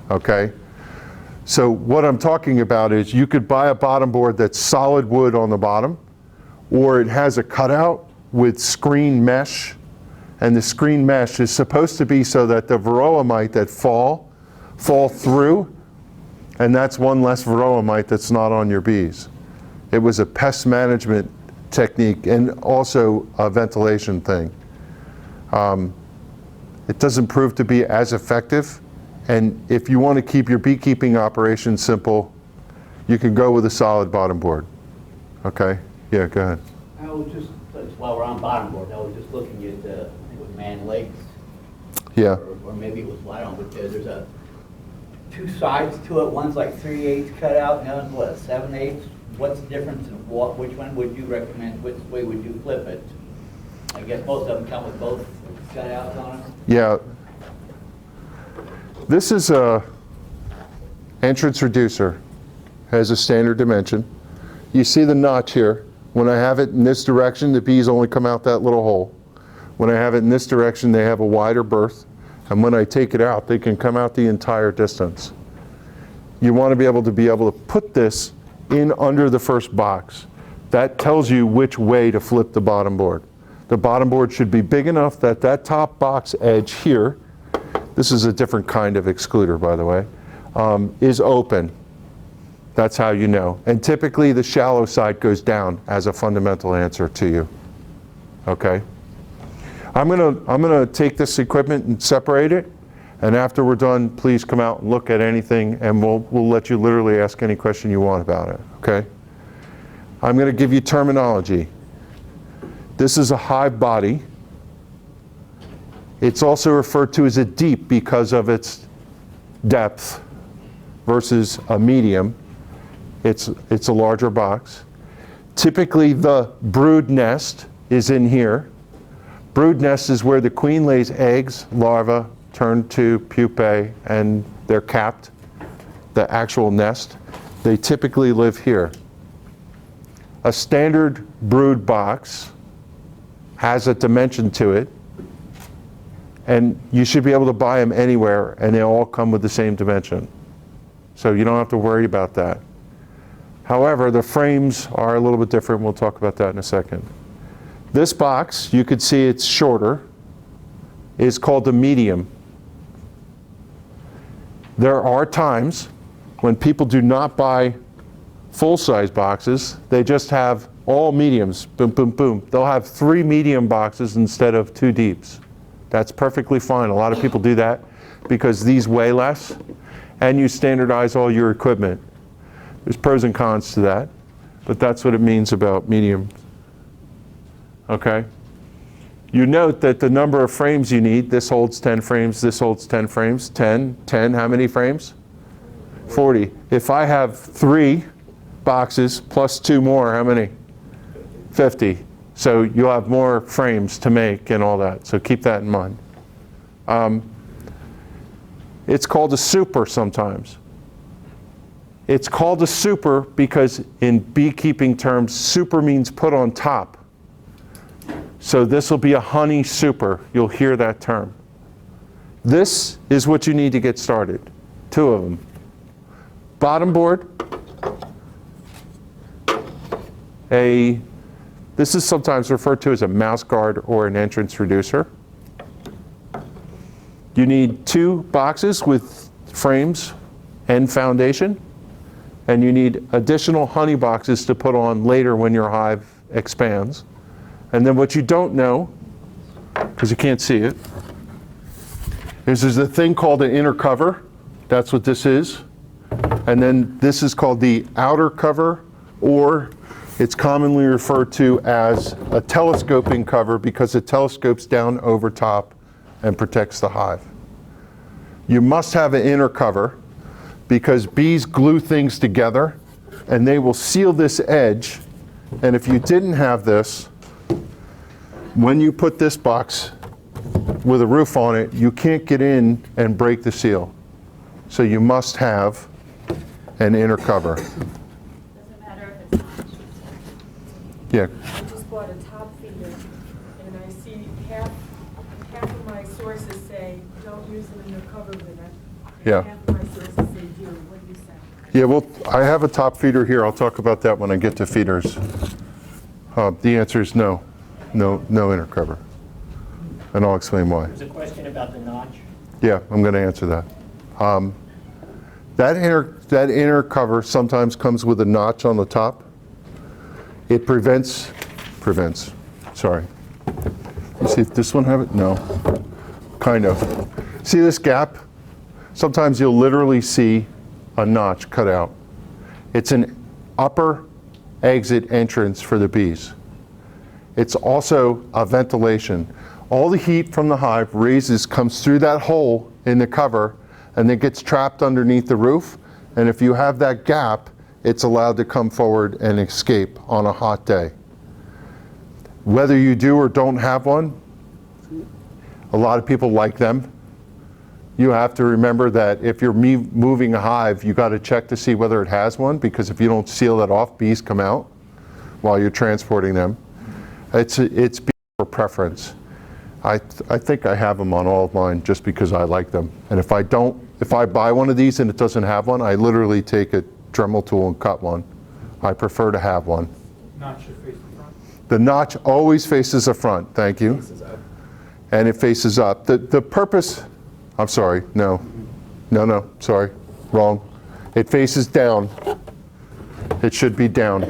S1: okay? So what I'm talking about is you could buy a bottom board that's solid wood on the bottom, or it has a cutout with screen mesh, and the screen mesh is supposed to be so that the varroa mite that fall through, and that's one less varroa mite that's not on your bees. It was a pest management technique and also a ventilation thing. It doesn't prove to be as effective, and if you want to keep your beekeeping operation simple, you can go with a solid bottom board. Okay? Yeah, go ahead.
S11: I was just, while we're on bottom board, I was just looking at, I think it was Man Lakes.
S1: Yeah.
S11: Or maybe it was, I don't know, but there's two sides to it. One's like 3/8 cut out, and the other's what, 7/8? What's the difference in which one would you recommend? Which way would you flip it? I guess most of them come with both cutouts on it.
S1: Yeah. This is a entrance reducer. Has a standard dimension. You see the notch here. When I have it in this direction, the bees only come out that little hole. When I have it in this direction, they have a wider berth. And when I take it out, they can come out the entire distance. You want to be able to put this in under the first box. That tells you which way to flip the bottom board. The bottom board should be big enough that that top box edge here, this is a different kind of excluder, by the way, is open. That's how you know. And typically the shallow side goes down as a fundamental answer to you. Okay? I'm gonna take this equipment and separate it, and after we're done, please come out and look at anything, and we'll let you literally ask any question you want about it. Okay? I'm gonna give you terminology. This is a hive body. It's also referred to as a deep because of its depth versus a medium. It's a larger box. Typically the brood nest is in here. Brood nest is where the queen lays eggs, larvae turn to pupae, and they're capped. The actual nest, they typically live here. A standard brood box has a dimension to it, and you should be able to buy them anywhere, and they all come with the same dimension. So you don't have to worry about that. However, the frames are a little bit different. We'll talk about that in a second. This box, you could see it's shorter, is called the medium. There are times when people do not buy full-size boxes. They just have all mediums, boom, boom, boom. They'll have 3 medium boxes instead of 2 deeps. That's perfectly fine. A lot of people do that because these weigh less, and you standardize all your equipment. There's pros and cons to that, but that's what it means about medium. Okay? You note that the number of frames you need, this holds 10 frames, this holds 10 frames, 10, how many frames? 40. If I have 3 boxes plus 2 more, how many? 50. So you'll have more frames to make and all that, so keep that in mind. It's called a super sometimes. It's called a super because in beekeeping terms, super means put on top. So this will be a honey super. You'll hear that term. This is what you need to get started. 2 of them. Bottom board. This is sometimes referred to as a mouse guard or an entrance reducer. You need 2 boxes with frames and foundation. And you need additional honey boxes to put on later when your hive expands. And then what you don't know, because you can't see it, is there's a thing called an inner cover. That's what this is. And then this is called the outer cover, or it's commonly referred to as a telescoping cover because it telescopes down over top and protects the hive. You must have an inner cover because bees glue things together and they will seal this edge. And if you didn't have this, when you put this box with a roof on it, you can't get in and break the seal. So you must have an inner cover.
S3: Doesn't matter if it's not.
S1: Yeah.
S12: I just bought a top feeder, and I see half of my sources say, don't use an inner cover with it.
S1: Yeah.
S12: And half of my sources say, do. What do you say?
S1: Yeah, well, I have a top feeder here. I'll talk about that when I get to feeders. The answer is no. No inner cover. And I'll explain why.
S8: There's a question about the notch.
S1: Yeah, I'm going to answer that. That inner cover sometimes comes with a notch on the top. It prevents, sorry. You see if this one have it? No, kind of. See this gap? Sometimes you'll literally see a notch cut out. It's an upper exit entrance for the bees. It's also a ventilation. All the heat from the hive comes through that hole in the cover and it gets trapped underneath the roof. And if you have that gap, it's allowed to come forward and escape on a hot day. Whether you do or don't have one, a lot of people like them. You have to remember that if you're moving a hive, you got to check to see whether it has one, because if you don't seal that off, bees come out while you're transporting them. It's bee for preference. I think I have them on all of mine just because I like them. And if I buy one of these and it doesn't have one, I literally take a Dremel tool and cut one. I prefer to have one.
S5: Notch should face the front.
S1: The notch always faces the front, thank you.
S2: Faces up.
S1: And it faces up. The purpose, I'm sorry, no, sorry, wrong. It faces down. It should be down.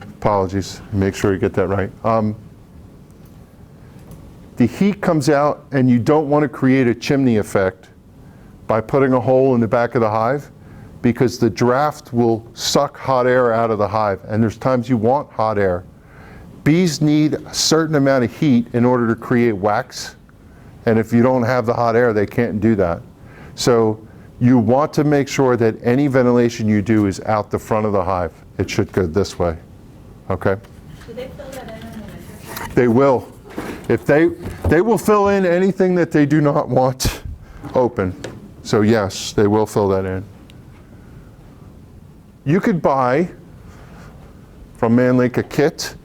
S1: Apologies, make sure you get that right. The heat comes out and you don't want to create a chimney effect by putting a hole in the back of the hive, because the draft will suck hot air out of the hive, and there's times you want hot air. Bees need a certain amount of heat in order to create wax, and if you don't have the hot air, they can't do that. So you want to make sure that any ventilation you do is out the front of the hive. It should go this way, okay?
S10: Do they fill that in the winter?
S1: They will. If they will fill in anything that they do not want open. So yes, they will fill that in. You could buy from Manlake a kit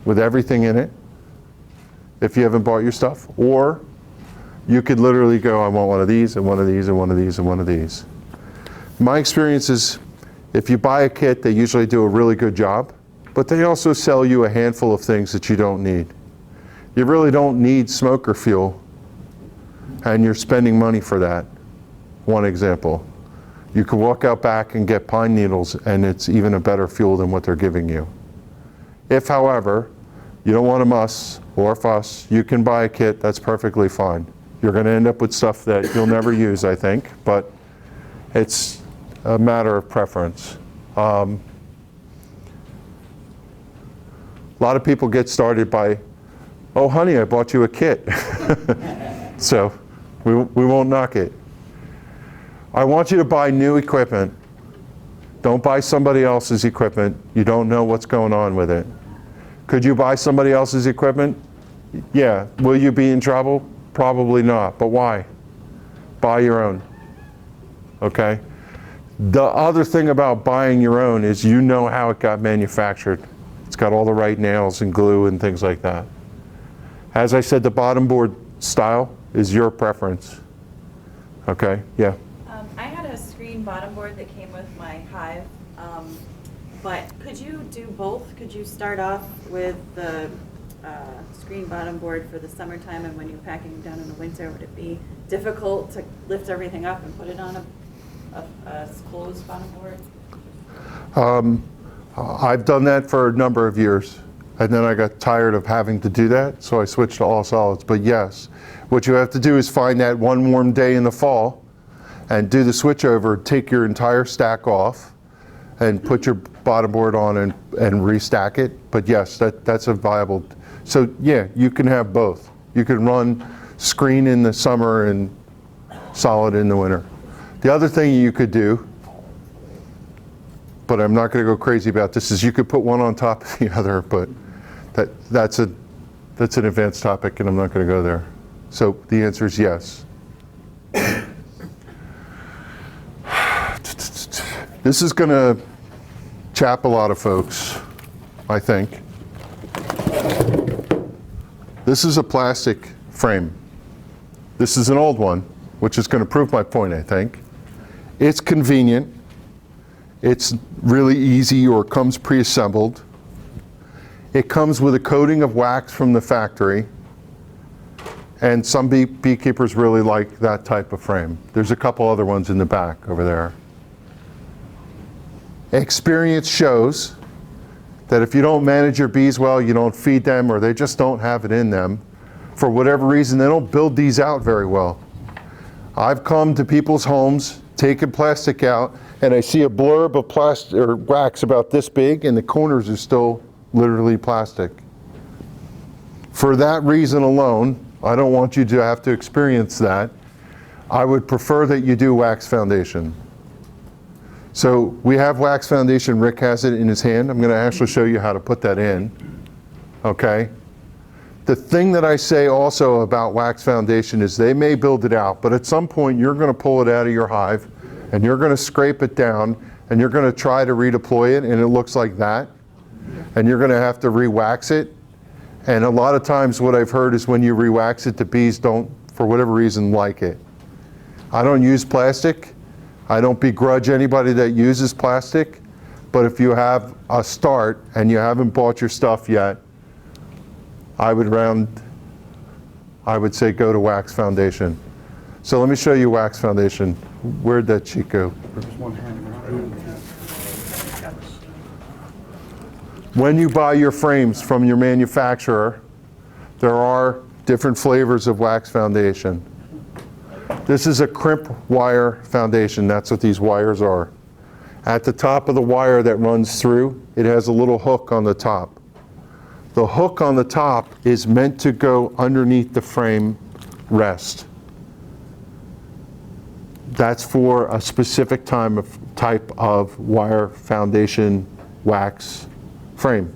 S1: with everything in it if you haven't bought your stuff, or you could literally go, I want one of these and one of these and one of these and one of these. My experience is if you buy a kit, they usually do a really good job, but they also sell you a handful of things that you don't need. You really don't need smoker fuel, and you're spending money for that. One example. You can walk out back and get pine needles, and it's even a better fuel than what they're giving you. If, however, you don't want a muss or a fuss, you can buy a kit, that's perfectly fine. You're going to end up with stuff that you'll never use, I think, but it's a matter of preference. A lot of people get started by, oh honey, I bought you a kit. So we won't knock it. I want you to buy new equipment. Don't buy somebody else's equipment. You don't know what's going on with it. Could you buy somebody else's equipment? Yeah. Will you be in trouble? Probably not. But why? Buy your own. Okay? The other thing about buying your own is you know how it got manufactured. It's got all the right nails and glue and things like that. As I said, the bottom board style is your preference. Okay? Yeah.
S10: I had a screen bottom board that came with my hive, but could you do both? Could you start off with the screen bottom board for the summertime, and when you're packing down in the winter, would it be difficult to lift everything up and put it on a closed bottom board?
S1: I've done that for a number of years, And then I got tired of having to do that, so I switched to all solids. But yes, what you have to do is find that one warm day in the fall and do the switch over, take your entire stack off and put your bottom board on and restack it. But yes, that's a viable. So yeah, you can have both. You can run screen in the summer and solid in the winter. The other thing you could do, but I'm not going to go crazy about this, is you could put one on top of the other, but that's an advanced topic and I'm not going to go there. So the answer is yes. This is going to chap a lot of folks, I think. This is a plastic frame. This is an old one, which is going to prove my point, I think. It's convenient. It's really easy, or comes pre-assembled. It comes with a coating of wax from the factory. And some beekeepers really like that type of frame. There's a couple other ones in the back over there. Experience shows that if you don't manage your bees well, you don't feed them, or they just don't have it in them, for whatever reason, they don't build these out very well. I've come to people's homes, taken plastic out, and I see a blurb of plastic or wax about this big, and the corners are still literally plastic. For that reason alone, I don't want you to have to experience that. I would prefer that you do wax foundation. So we have wax foundation. Rick has it in his hand. I'm going to actually show you how to put that in. Okay? The thing that I say also about wax foundation is they may build it out, but at some point you're going to pull it out of your hive and you're going to scrape it down and you're going to try to redeploy it, and it looks like that. And you're going to have to re-wax it. And a lot of times what I've heard is when you re-wax it, the bees don't, for whatever reason, like it. I don't use plastic. I don't begrudge anybody that uses plastic, but if you have a start and you haven't bought your stuff yet, I would say go to wax foundation. So let me show you wax foundation. Where'd that sheet go? When you buy your frames from your manufacturer, there are different flavors of wax foundation. This is a crimp wire foundation. That's what these wires are. At the top of the wire that runs through, it has a little hook on the top. The hook on the top is meant to go underneath the frame rest. That's for a specific type of wire foundation wax frame.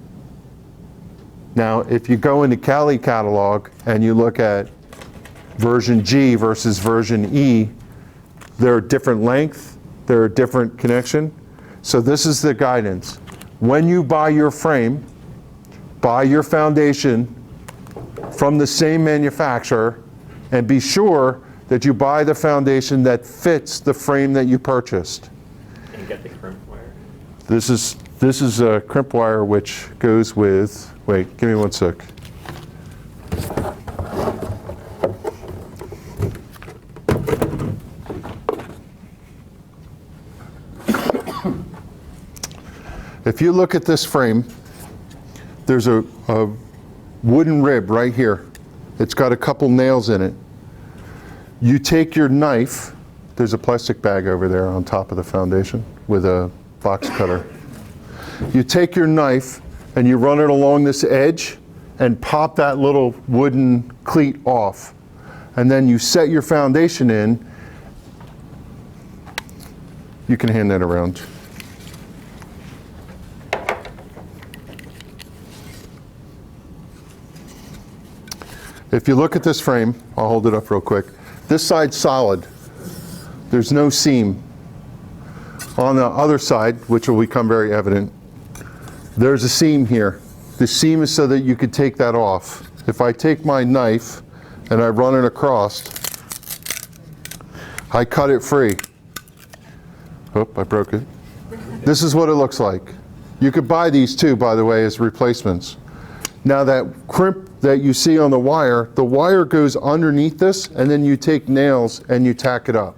S1: Now, if you go into Cali catalog and you look at version G versus version E, they're different length, they're a different connection. So this is the guidance. When you buy your frame, buy your foundation from the same manufacturer, and be sure that you buy the foundation that fits the frame that you purchased.
S2: Can you get the crimp wire?
S1: This is a crimp wire which goes with, wait, give me one sec. If you look at this frame, there's a wooden rib right here. It's got a couple nails in it. You take your knife, there's a plastic bag over there on top of the foundation with a box cutter. You take your knife and you run it along this edge and pop that little wooden cleat off. And then you set your foundation in. You can hand that around. If you look at this frame, I'll hold it up real quick. This side's solid. There's no seam. On the other side, which will become very evident, there's a seam here. The seam is so that you could take that off. If I take my knife and I run it across, I cut it free. Oh, I broke it. This is what it looks like. You could buy these too, by the way, as replacements. Now that crimp that you see on the wire goes underneath this, and then you take nails and you tack it up.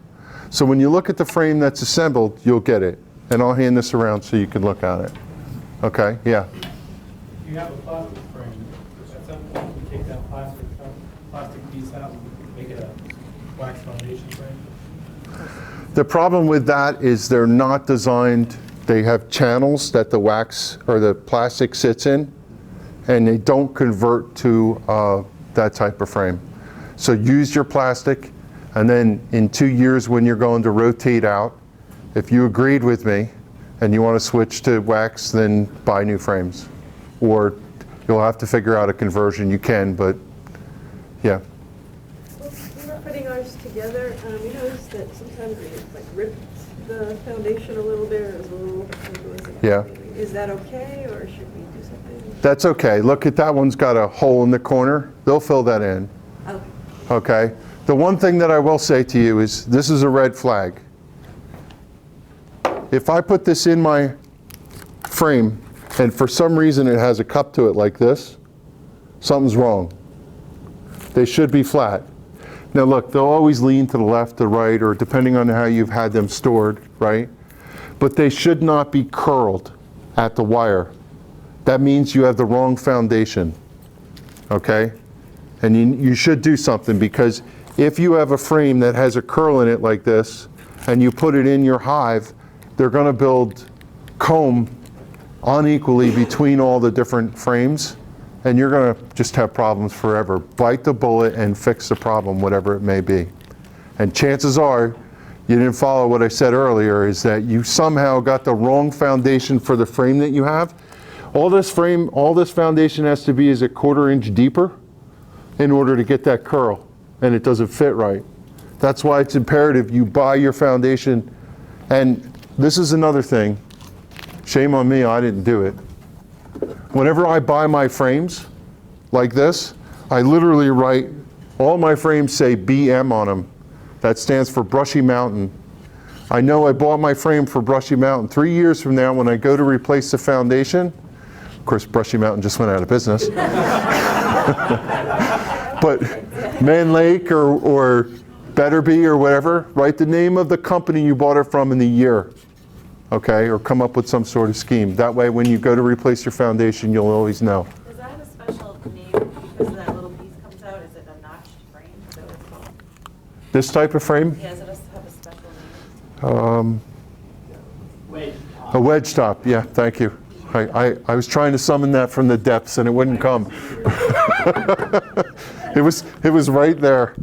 S1: So when you look at the frame that's assembled, you'll get it. And I'll hand this around so you can look at it. Okay, yeah.
S13: if you have a plastic frame, at some point you take that plastic piece out and make it a wax foundation frame.
S1: The problem with that is they're not designed, they have channels that the wax or the plastic sits in, and they don't convert to that type of frame. So use your plastic, and then in 2 years when you're going to rotate out, if you agreed with me and you want to switch to wax, then buy new frames. Or you'll have to figure out a conversion. You can, but yeah.
S12: Well, we were putting ours together, we noticed that sometimes we like ripped the foundation a little bit, or it was a little.
S1: Yeah.
S12: Is that okay, or should we do something?
S1: That's okay. Look at that one's got a hole in the corner. They'll fill that in.
S12: Okay.
S1: Okay. The one thing that I will say to you is this is a red flag. If I put this in my frame and for some reason it has a cup to it like this, something's wrong. They should be flat. Now look, they'll always lean to the left, the right, or depending on how you've had them stored, right? But they should not be curled at the wire. That means you have the wrong foundation, okay? And you should do something, because if you have a frame that has a curl in it like this and you put it in your hive, they're going to build comb unequally between all the different frames, and you're going to just have problems forever. Bite the bullet and fix the problem, whatever it may be. And chances are, you didn't follow what I said earlier, is that you somehow got the wrong foundation for the frame that you have. All this foundation has to be is a 1/4 inch deeper in order to get that curl, and it doesn't fit right. That's why it's imperative you buy your foundation. And this is another thing. Shame on me, I didn't do it. Whenever I buy my frames like this, I literally write, all my frames say BM on them. That stands for Brushy Mountain. I know I bought my frame for Brushy Mountain. 3 years from now, when I go to replace the foundation, of course, Brushy Mountain just went out of business. But Man Lake or Better Be or whatever, write the name of the company you bought it from in the year, okay? Or come up with some sort of scheme. That way, when you go to replace your foundation, you'll always know.
S10: Does that have a special name because that little piece comes out? Is it a notched frame? Is that what it's called?
S1: This type of frame?
S10: Yeah, does it have a special name?
S8: Wedge.
S1: A wedge top, yeah, thank you. I was trying to summon that from the depths and it wouldn't come. It was right there.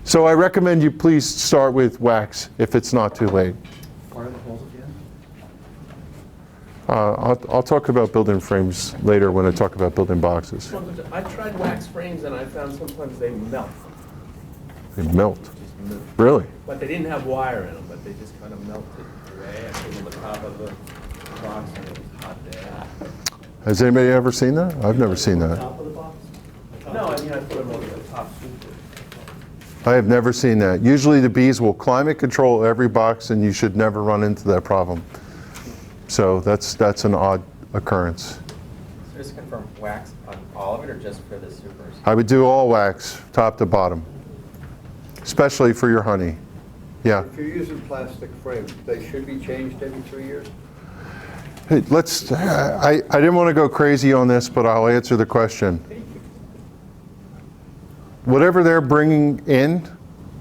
S1: So I recommend you please start with wax if it's not too late.
S5: What are the holes again?
S1: I'll talk about building frames later when I talk about building boxes.
S2: I tried wax frames and I found sometimes they melt.
S1: They melt. Really?
S2: But they didn't have wire in them, but they just kind of melted away. I put them on the top of the box and it was hot there.
S1: Has anybody ever seen that? I've never seen that.
S2: Top of the box? No, I mean I put them on the top super.
S1: I have never seen that. Usually the bees will climate control every box and you should never run into that problem. So that's an odd occurrence.
S2: So just confirm, wax on all of it or just for the supers?
S1: I would do all wax, top to bottom, especially for your honey. Yeah.
S4: If you're using plastic frames, they should be changed every 3 years?
S1: Hey, I didn't want to go crazy on this, but I'll answer the question. Whatever they're bringing in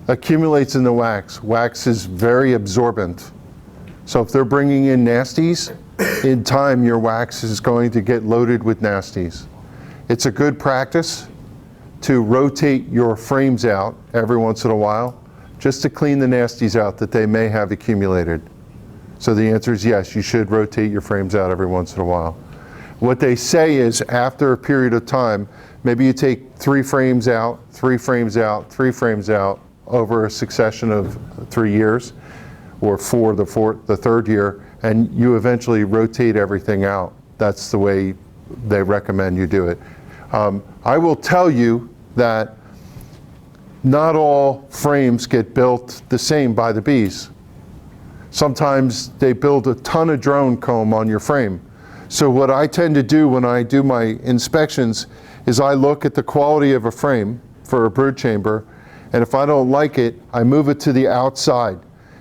S1: accumulates in the wax. Wax is very absorbent. So if they're bringing in nasties, in time your wax is going to get loaded with nasties. It's a good practice to rotate your frames out every once in a while, just to clean the nasties out that they may have accumulated. So the answer is yes, you should rotate your frames out every once in a while. What they say is after a period of time, maybe you take 3 frames out, 3 frames out, 3 frames out over a succession of 3 years, or for the third year, and you eventually rotate everything out. That's the way they recommend you do it. I will tell you that not all frames get built the same by the bees. Sometimes they build a ton of drone comb on your frame. So what I tend to do when I do my inspections is I look at the quality of a frame for a brood chamber, and if I don't like it, I move it to the outside.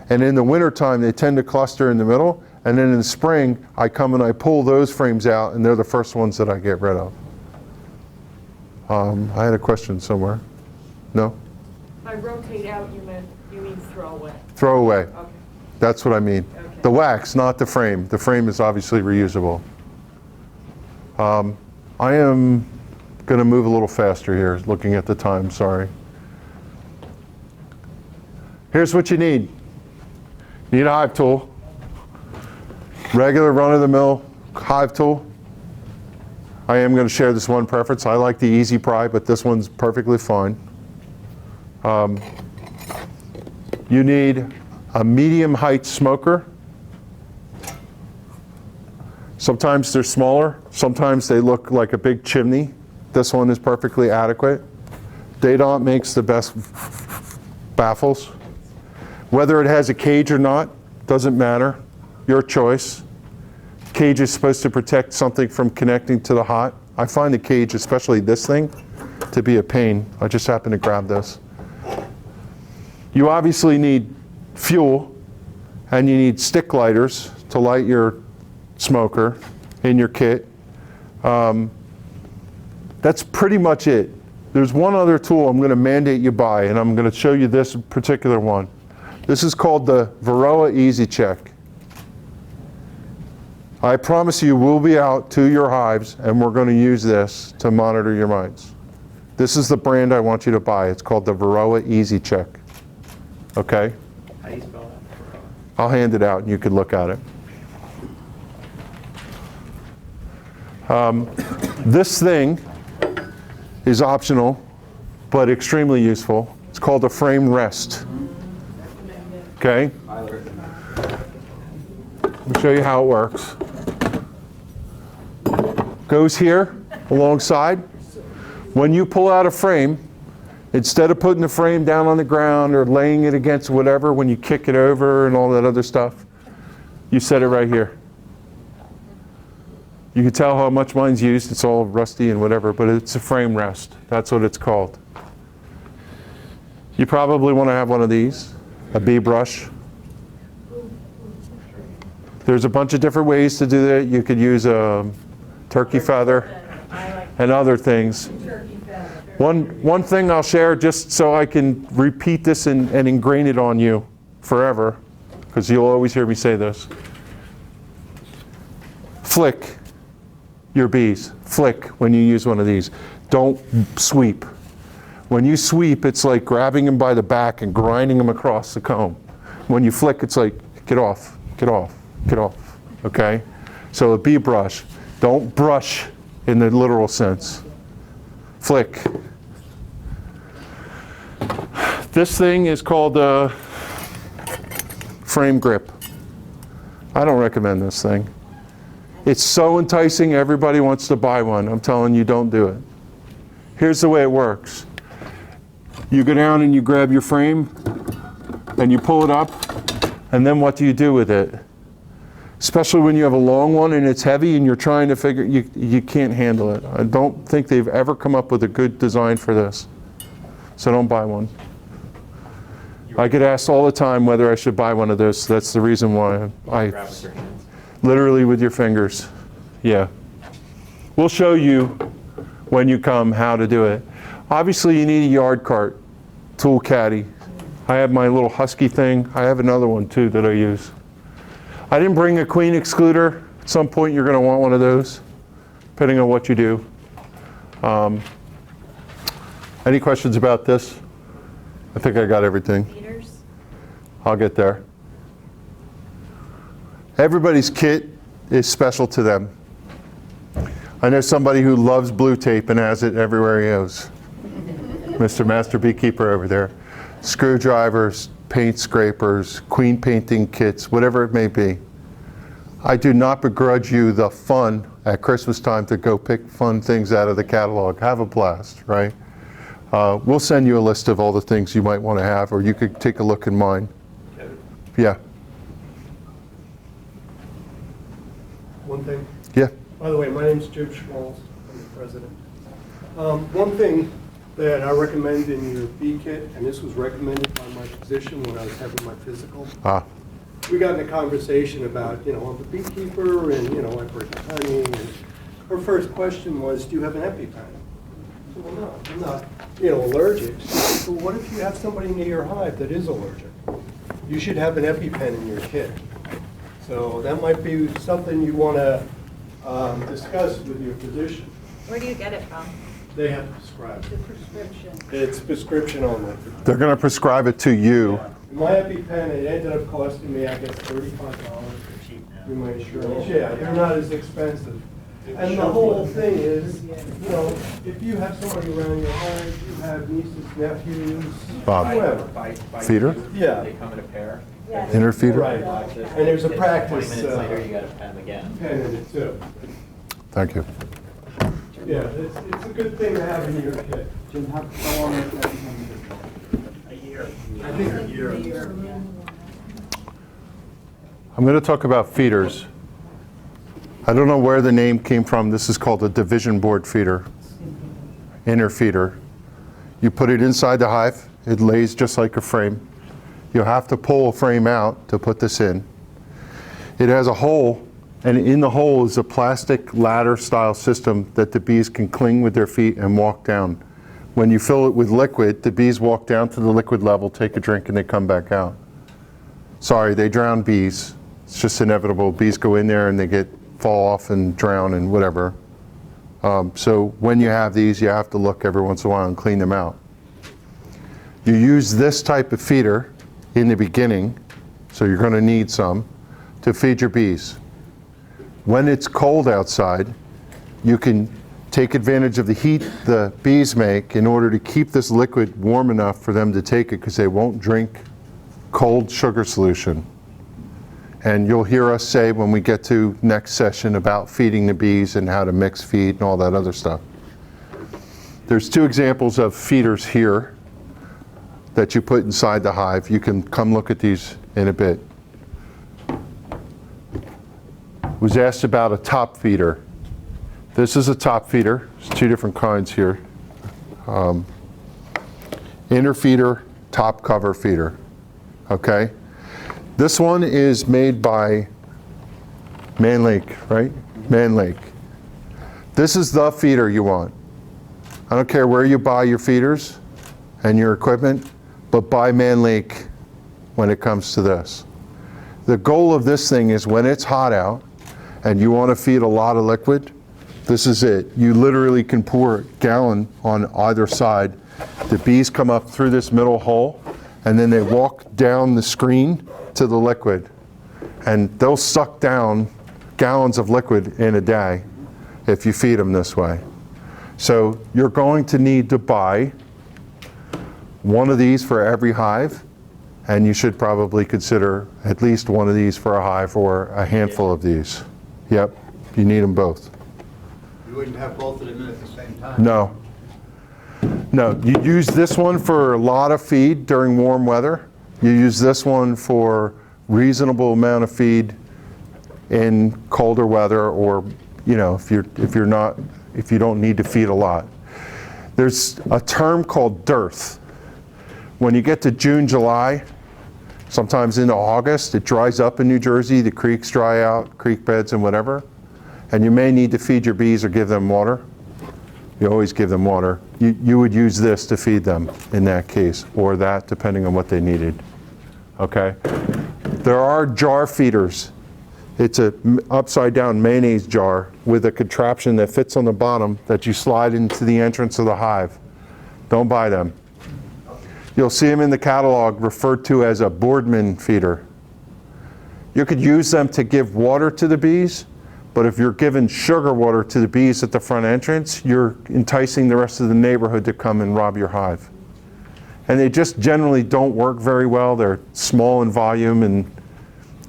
S1: And in the wintertime, they tend to cluster in the middle, And then in the spring, I come and I pull those frames out, and they're the first ones that I get rid of. I had a question somewhere. No?
S12: By rotate out, you mean throw away?
S1: Throw away.
S12: Okay.
S1: That's what I mean.
S12: Okay.
S1: The wax, not the frame. The frame is obviously reusable. I am going to move a little faster here, looking at the time, sorry. Here's what you need. You need a hive tool. Regular run-of-the-mill hive tool. I am going to share this one preference. I like the Easy Pry, but this one's perfectly fine. You need a medium height smoker. Sometimes they're smaller. Sometimes they look like a big chimney. This one is perfectly adequate. Dadant makes the best baffles. Whether it has a cage or not, doesn't matter. Your choice. Cage is supposed to protect something from connecting to the hot. I find the cage, especially this thing, to be a pain. I just happen to grab this. You obviously need fuel, and you need stick lighters to light your smoker in your kit. That's pretty much it. There's one other tool I'm going to mandate you buy, and I'm going to show you this particular one. This is called the Varroa Easy Check. I promise you we'll be out to your hives, and we're going to use this to monitor your mites. This is the brand I want you to buy. It's called the Varroa Easy Check. Okay?
S2: How do you spell that?
S1: I'll hand it out and you can look at it. This thing is optional, but extremely useful. It's called a frame rest. Okay? Let me show you how it works. Goes here alongside. When you pull out a frame, instead of putting the frame down on the ground or laying it against whatever, when you kick it over and all that other stuff, you set it right here. You can tell how much mine's used. It's all rusty and whatever, but it's a frame rest. That's what it's called. You probably want to have one of these, a bee brush. There's a bunch of different ways to do that. You could use a turkey feather and other things. One thing I'll share, just so I can repeat this and ingrain it on you forever, because you'll always hear me say this. Flick your bees. Flick when you use one of these. Don't sweep. When you sweep, it's like grabbing them by the back and grinding them across the comb. When you flick, it's like, get off, get off, get off, okay? So a bee brush, don't brush in the literal sense. Flick. This thing is called a frame grip. I don't recommend this thing. It's so enticing, everybody wants to buy one. I'm telling you, don't do it. Here's the way it works. You go down and you grab your frame and you pull it up, and then what do you do with it? Especially when you have a long one and it's heavy and you're trying to figure, you can't handle it. I don't think they've ever come up with a good design for this. So don't buy one. I get asked all the time whether I should buy one of those. So that's the reason why
S2: Grab with your hands.
S1: literally with your fingers. Yeah. We'll show you when you come how to do it. Obviously you need a yard cart, tool caddy. I have my little husky thing. I have another one too that I use. I didn't bring a queen excluder. At some point you're going to want one of those, depending on what you do. Any questions about this? I think I got everything.
S10: Feeders?
S1: I'll get there. Everybody's kit is special to them. I know somebody who loves blue tape and has it everywhere he goes. Mr. Master Beekeeper over there. Screwdrivers, paint scrapers, queen painting kits, whatever it may be. I do not begrudge you the fun at Christmas time to go pick fun things out of the catalog. Have a blast, right? We'll send you a list of all the things you might want to have, or you could take a look in mine. Yeah.
S4: One thing.
S1: Yeah.
S4: By the way, my name's Jim Schmalz. I'm the president. One thing that I recommend in your bee kit, and this was recommended by my physician when I was having my physical, we got in a conversation about, I'm a beekeeper and, I work with honey. And her first question was, do you have an EpiPen? I said, well, no, I'm not, allergic. So what if you have somebody near your hive that is allergic? You should have an EpiPen in your kit. So that might be something you want to discuss with your physician.
S10: Where do you get it from?
S4: They have to prescribe
S3: The
S4: it.
S3: prescription.
S4: It's prescription only.
S1: They're going to prescribe it to you.
S4: Yeah. My EpiPen, it ended up costing me, I guess, $35 through my insurance. Yeah, they're not as expensive. And the whole thing is, if you have somebody around your hive, you have nieces, nephews,
S1: Bob.
S4: whoever.
S2: By
S1: Feeder?
S4: Yeah.
S2: They come in a pair.
S3: Yes.
S1: Interfeeder?
S4: Right. And there's a practice
S2: 20 minutes later, you got to pet them again.
S4: pen in it too.
S1: Thank you.
S4: Yeah, it's a good thing to have in your kit.
S5: Jim, how long is that going
S8: A year.
S4: I think a year.
S1: I'm going to talk about feeders. I don't know where the name came from. This is called a division board feeder, interfeeder. You put it inside the hive. It lays just like a frame. You'll have to pull a frame out to put this in. It has a hole, and in the hole is a plastic ladder style system that the bees can cling with their feet and walk down. When you fill it with liquid, the bees walk down to the liquid level, take a drink, and they come back out. Sorry, they drown bees. It's just inevitable. Bees go in there and they fall off and drown and whatever. So when you have these, you have to look every once in a while and clean them out. You use this type of feeder in the beginning, so you're going to need some, to feed your bees. When it's cold outside, you can take advantage of the heat the bees make in order to keep this liquid warm enough for them to take it, because they won't drink cold sugar solution. And you'll hear us say when we get to next session about feeding the bees and how to mix feed and all that other stuff. There's two examples of feeders here that you put inside the hive. You can come look at these in a bit. Was asked about a top feeder. This is a top feeder. There's two different kinds here. Inner feeder, top cover feeder. Okay? This one is made by Man Lake, right? Man Lake. This is the feeder you want. I don't care where you buy your feeders and your equipment, but buy Man Lake when it comes to this. The goal of this thing is when it's hot out and you want to feed a lot of liquid, this is it. You literally can pour a gallon on either side. The bees come up through this middle hole and then they walk down the screen to the liquid. And they'll suck down gallons of liquid in a day if you feed them this way. So you're going to need to buy one of these for every hive, and you should probably consider at least one of these for a hive or a handful of these. Yep, you need them both.
S11: You wouldn't have both of them in at the same time?
S1: No. No, you use this one for a lot of feed during warm weather. You use this one for reasonable amount of feed in colder weather, or if you don't need to feed a lot. There's a term called dearth. When you get to June, July, sometimes into August, it dries up in New Jersey, the creeks dry out, creek beds and whatever, and you may need to feed your bees or give them water. You always give them water. You would use this to feed them in that case, or that, depending on what they needed. Okay? There are jar feeders. It's an upside down mayonnaise jar with a contraption that fits on the bottom that you slide into the entrance of the hive. Don't buy them. You'll see them in the catalog referred to as a Boardman feeder. You could use them to give water to the bees, but if you're giving sugar water to the bees at the front entrance, you're enticing the rest of the neighborhood to come and rob your hive. And they just generally don't work very well. They're small in volume, and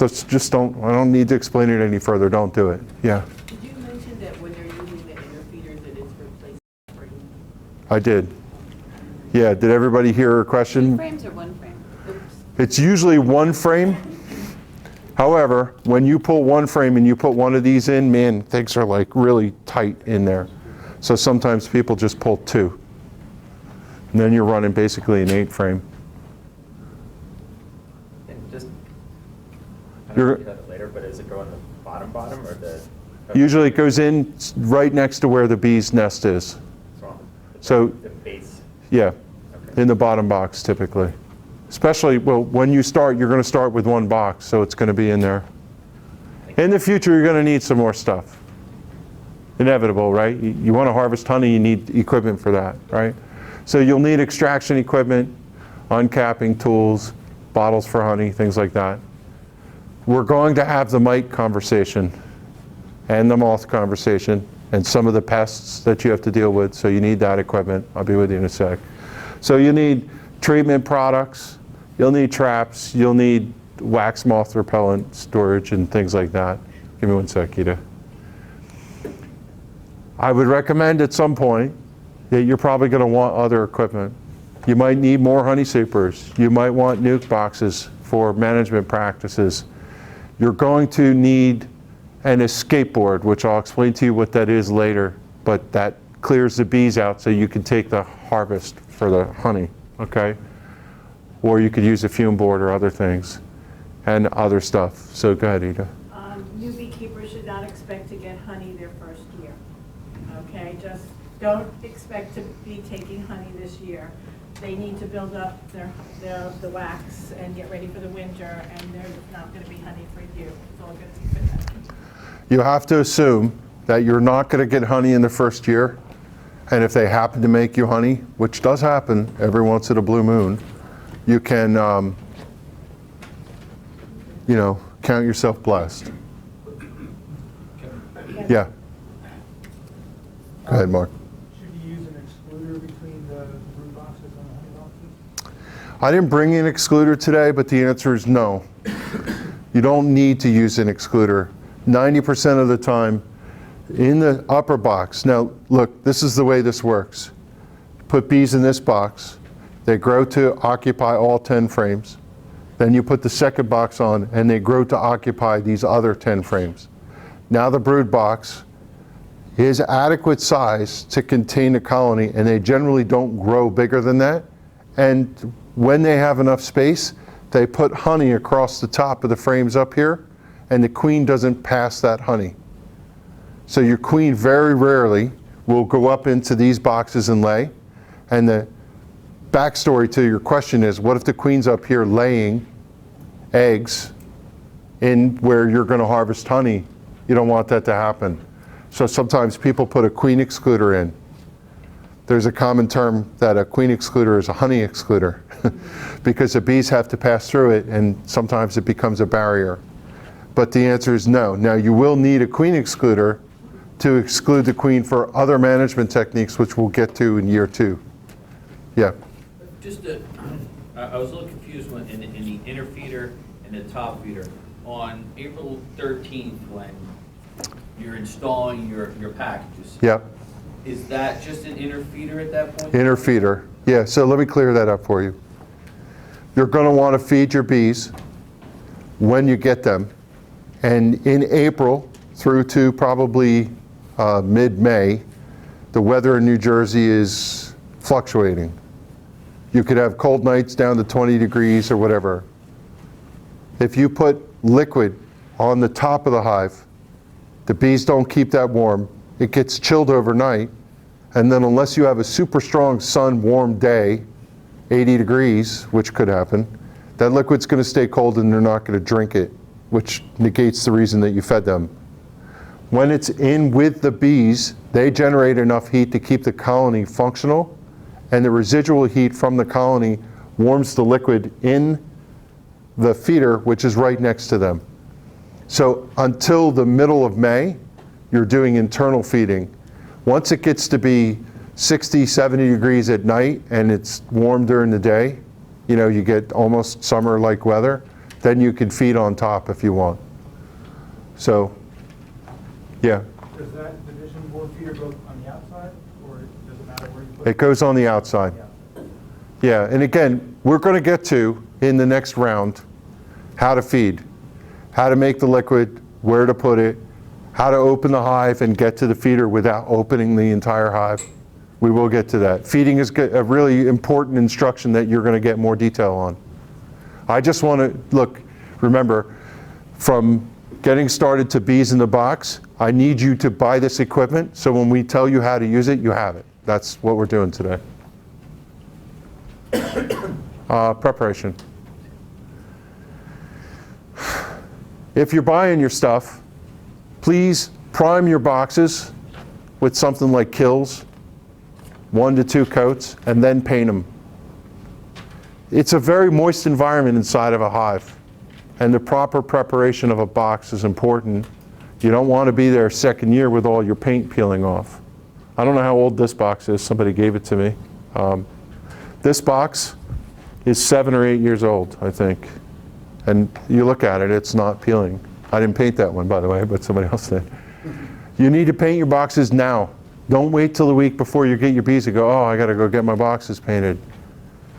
S1: I don't need to explain it any further. Don't do it. Yeah.
S12: Did you mention that when they're using the interfeeder that it's replaced spring?
S1: I did. Yeah, did everybody hear her question?
S10: 2 frames or 1 frame? Oops.
S1: It's usually 1 frame. However, when you pull 1 frame and you put one of these in, man, things are like really tight in there. So sometimes people just pull 2. And then you're running basically an 8 frame.
S2: And just I don't know if you have it later, but does it go on the bottom or the?
S1: Usually it goes in right next to where the bee's nest is. So,
S2: The base.
S1: yeah, in the bottom box typically. Especially, well, when you start, you're going to start with one box, so it's going to be in there. In the future, you're going to need some more stuff. Inevitable, right? You want to harvest honey, you need equipment for that, right? So you'll need extraction equipment, uncapping tools, bottles for honey, things like that. We're going to have the mite conversation and the moth conversation and some of the pests that you have to deal with, so you need that equipment. I'll be with you in a sec. So you need treatment products, you'll need traps, you'll need wax moth repellent storage and things like that. Give me one sec, Ida. I would recommend at some point that you're probably going to want other equipment. You might need more honey supers. You might want nuke boxes for management practices. You're going to need an escape board, which I'll explain to you what that is later, but that clears the bees out so you can take the harvest for the honey, okay? Or you could use a fume board or other things and other stuff. So go ahead, Ida.
S3: New beekeepers should not expect to get honey their first year. Okay, just don't expect to be taking honey this year. They need to build up the wax and get ready for the winter, and there's not going to be honey for you. It's all going to be for them.
S1: You have to assume that you're not going to get honey in the first year, and if they happen to make you honey, which does happen every once in a blue moon, you can, you know, count yourself blessed. Yeah. Go ahead, Mark.
S13: Should you use an excluder between the brood boxes and the honey boxes?
S1: I didn't bring an excluder today, but the answer is no. You don't need to use an excluder. 90% of the time in the upper box. Now, look, this is the way this works. Put bees in this box. They grow to occupy all 10 frames. Then you put the second box on, and they grow to occupy these other 10 frames. Now the brood box is adequate size to contain a colony, and they generally don't grow bigger than that. And when they have enough space, they put honey across the top of the frames up here, and the queen doesn't pass that honey. So your queen very rarely will go up into these boxes and lay. And the backstory to your question is, what if the queen's up here laying eggs in where you're going to harvest honey? You don't want that to happen. So sometimes people put a queen excluder in. There's a common term that a queen excluder is a honey excluder because the bees have to pass through it, and sometimes it becomes a barrier. But the answer is no. Now you will need a queen excluder to exclude the queen for other management techniques, which we'll get to in year 2. Yeah.
S6: I was a little confused when in the inner feeder and the top feeder. On April 13th, when you're installing your packages,
S1: Yeah.
S6: is that just an inner feeder at that point?
S1: Inner feeder. Yeah, so let me clear that up for you. You're going to want to feed your bees when you get them. And in April through to probably mid-May, the weather in New Jersey is fluctuating. You could have cold nights down to 20 degrees or whatever. If you put liquid on the top of the hive, the bees don't keep that warm. It gets chilled overnight, and then unless you have a super strong sun warm day, 80 degrees, which could happen, that liquid's going to stay cold and they're not going to drink it, which negates the reason that you fed them. When it's in with the bees, they generate enough heat to keep the colony functional, and the residual heat from the colony warms the liquid in the feeder, which is right next to them. So until the middle of May, you're doing internal feeding. Once it gets to be 60, 70 degrees at night and it's warm during the day, you know, you get almost summer-like weather, then you can feed on top if you want. So, yeah.
S13: Does that division board feeder go on the outside, or does it matter where you put it?
S1: It goes on the outside. Yeah, and again, we're going to get to, in the next round, how to feed, how to make the liquid, where to put it, how to open the hive and get to the feeder without opening the entire hive. We will get to that. Feeding is a really important instruction that you're going to get more detail on. I just want to, look, remember, from getting started to bees in the box, I need you to buy this equipment, so when we tell you how to use it, you have it. That's what we're doing today. Preparation. If you're buying your stuff, please prime your boxes with something like Kills, 1 to 2 coats, and then paint them. It's a very moist environment inside of a hive, and the proper preparation of a box is important. You don't want to be there second year with all your paint peeling off. I don't know how old this box is. Somebody gave it to me. This box is 7 or 8 years old, I think. And you look at it, it's not peeling. I didn't paint that one, by the way, but somebody else did. You need to paint your boxes now. Don't wait till the week before you get your bees and go, oh, I got to go get my boxes painted.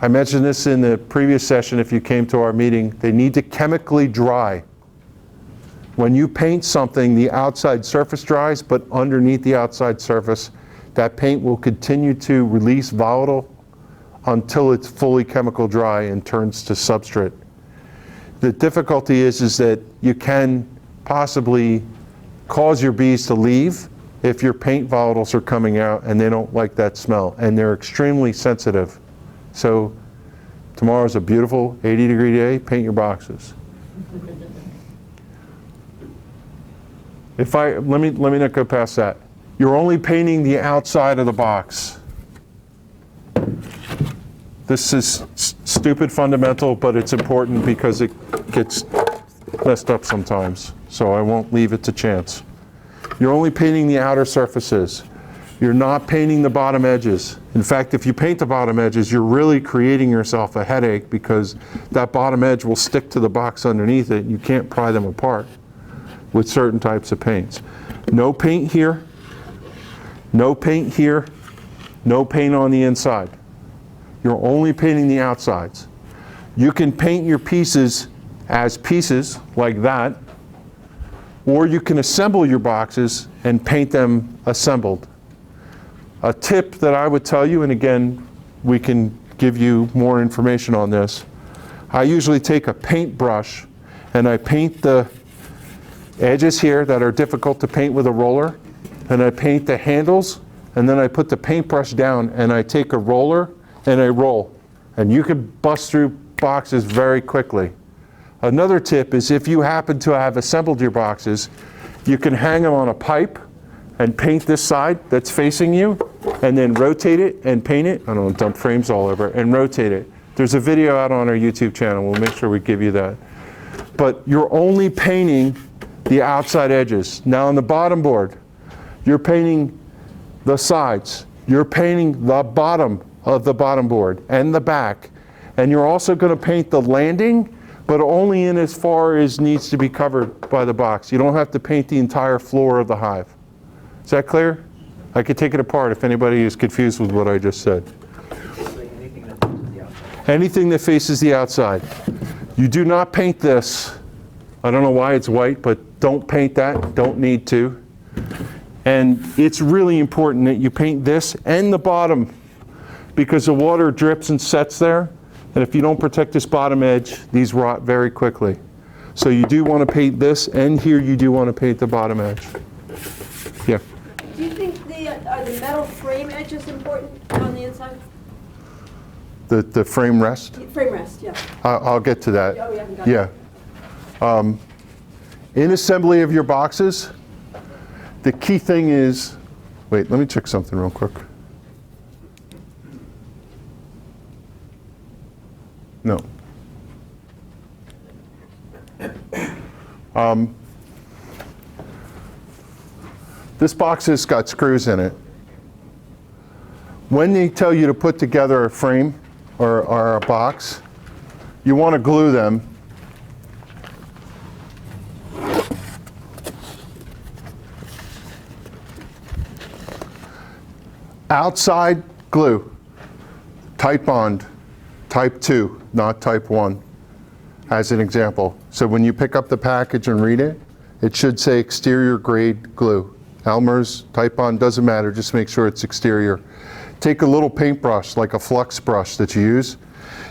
S1: I mentioned this in the previous session if you came to our meeting. They need to chemically dry. When you paint something, the outside surface dries, but underneath the outside surface, that paint will continue to release volatile until it's fully chemical dry and turns to substrate. The difficulty is that you can possibly cause your bees to leave if your paint volatiles are coming out and they don't like that smell, and they're extremely sensitive. So tomorrow's a beautiful 80-degree day, paint your boxes. Let me not go past that. You're only painting the outside of the box. This is stupid fundamental, but it's important because it gets messed up sometimes, so I won't leave it to chance. You're only painting the outer surfaces. You're not painting the bottom edges. In fact, if you paint the bottom edges, you're really creating yourself a headache because that bottom edge will stick to the box underneath it. You can't pry them apart with certain types of paints. No paint here, no paint here, no paint on the inside. You're only painting the outsides. You can paint your pieces as pieces like that, or you can assemble your boxes and paint them assembled. A tip that I would tell you, and again, we can give you more information on this, I usually take a paintbrush and I paint the edges here that are difficult to paint with a roller, and I paint the handles, and then I put the paintbrush down and I take a roller and I roll. And you can bust through boxes very quickly. Another tip is if you happen to have assembled your boxes, you can hang them on a pipe and paint this side that's facing you, and then rotate it and paint it. I don't want to dump frames all over, and rotate it. There's a video out on our YouTube channel. We'll make sure we give you that. But you're only painting the outside edges. Now on the bottom board, you're painting the sides. You're painting the bottom of the bottom board and the back. And you're also going to paint the landing, but only in as far as needs to be covered by the box. You don't have to paint the entire floor of the hive. Is that clear? I could take it apart if anybody is confused with what I just said. Anything that faces the outside. You do not paint this. I don't know why it's white, but don't paint that. Don't need to. And it's really important that you paint this and the bottom, because the water drips and sets there. And if you don't protect this bottom edge, these rot very quickly. So you do want to paint this, and here you do want to paint the bottom edge. Yeah.
S14: Do you think are the metal frame edges important on the inside?
S1: The frame rest?
S14: Frame rest, yeah.
S1: I'll get to that.
S14: Oh, we haven't got
S1: Yeah. In assembly of your boxes, the key thing is, wait, let me check something real quick. No. This box has got screws in it. When they tell you to put together a frame or a box, you want to glue them. Outside glue, tight bond, type 2, not type 1, as an example. So when you pick up the package and read it, it should say exterior grade glue. Elmer's, type bond, doesn't matter, just make sure it's exterior. Take a little paintbrush, like a flux brush that you use,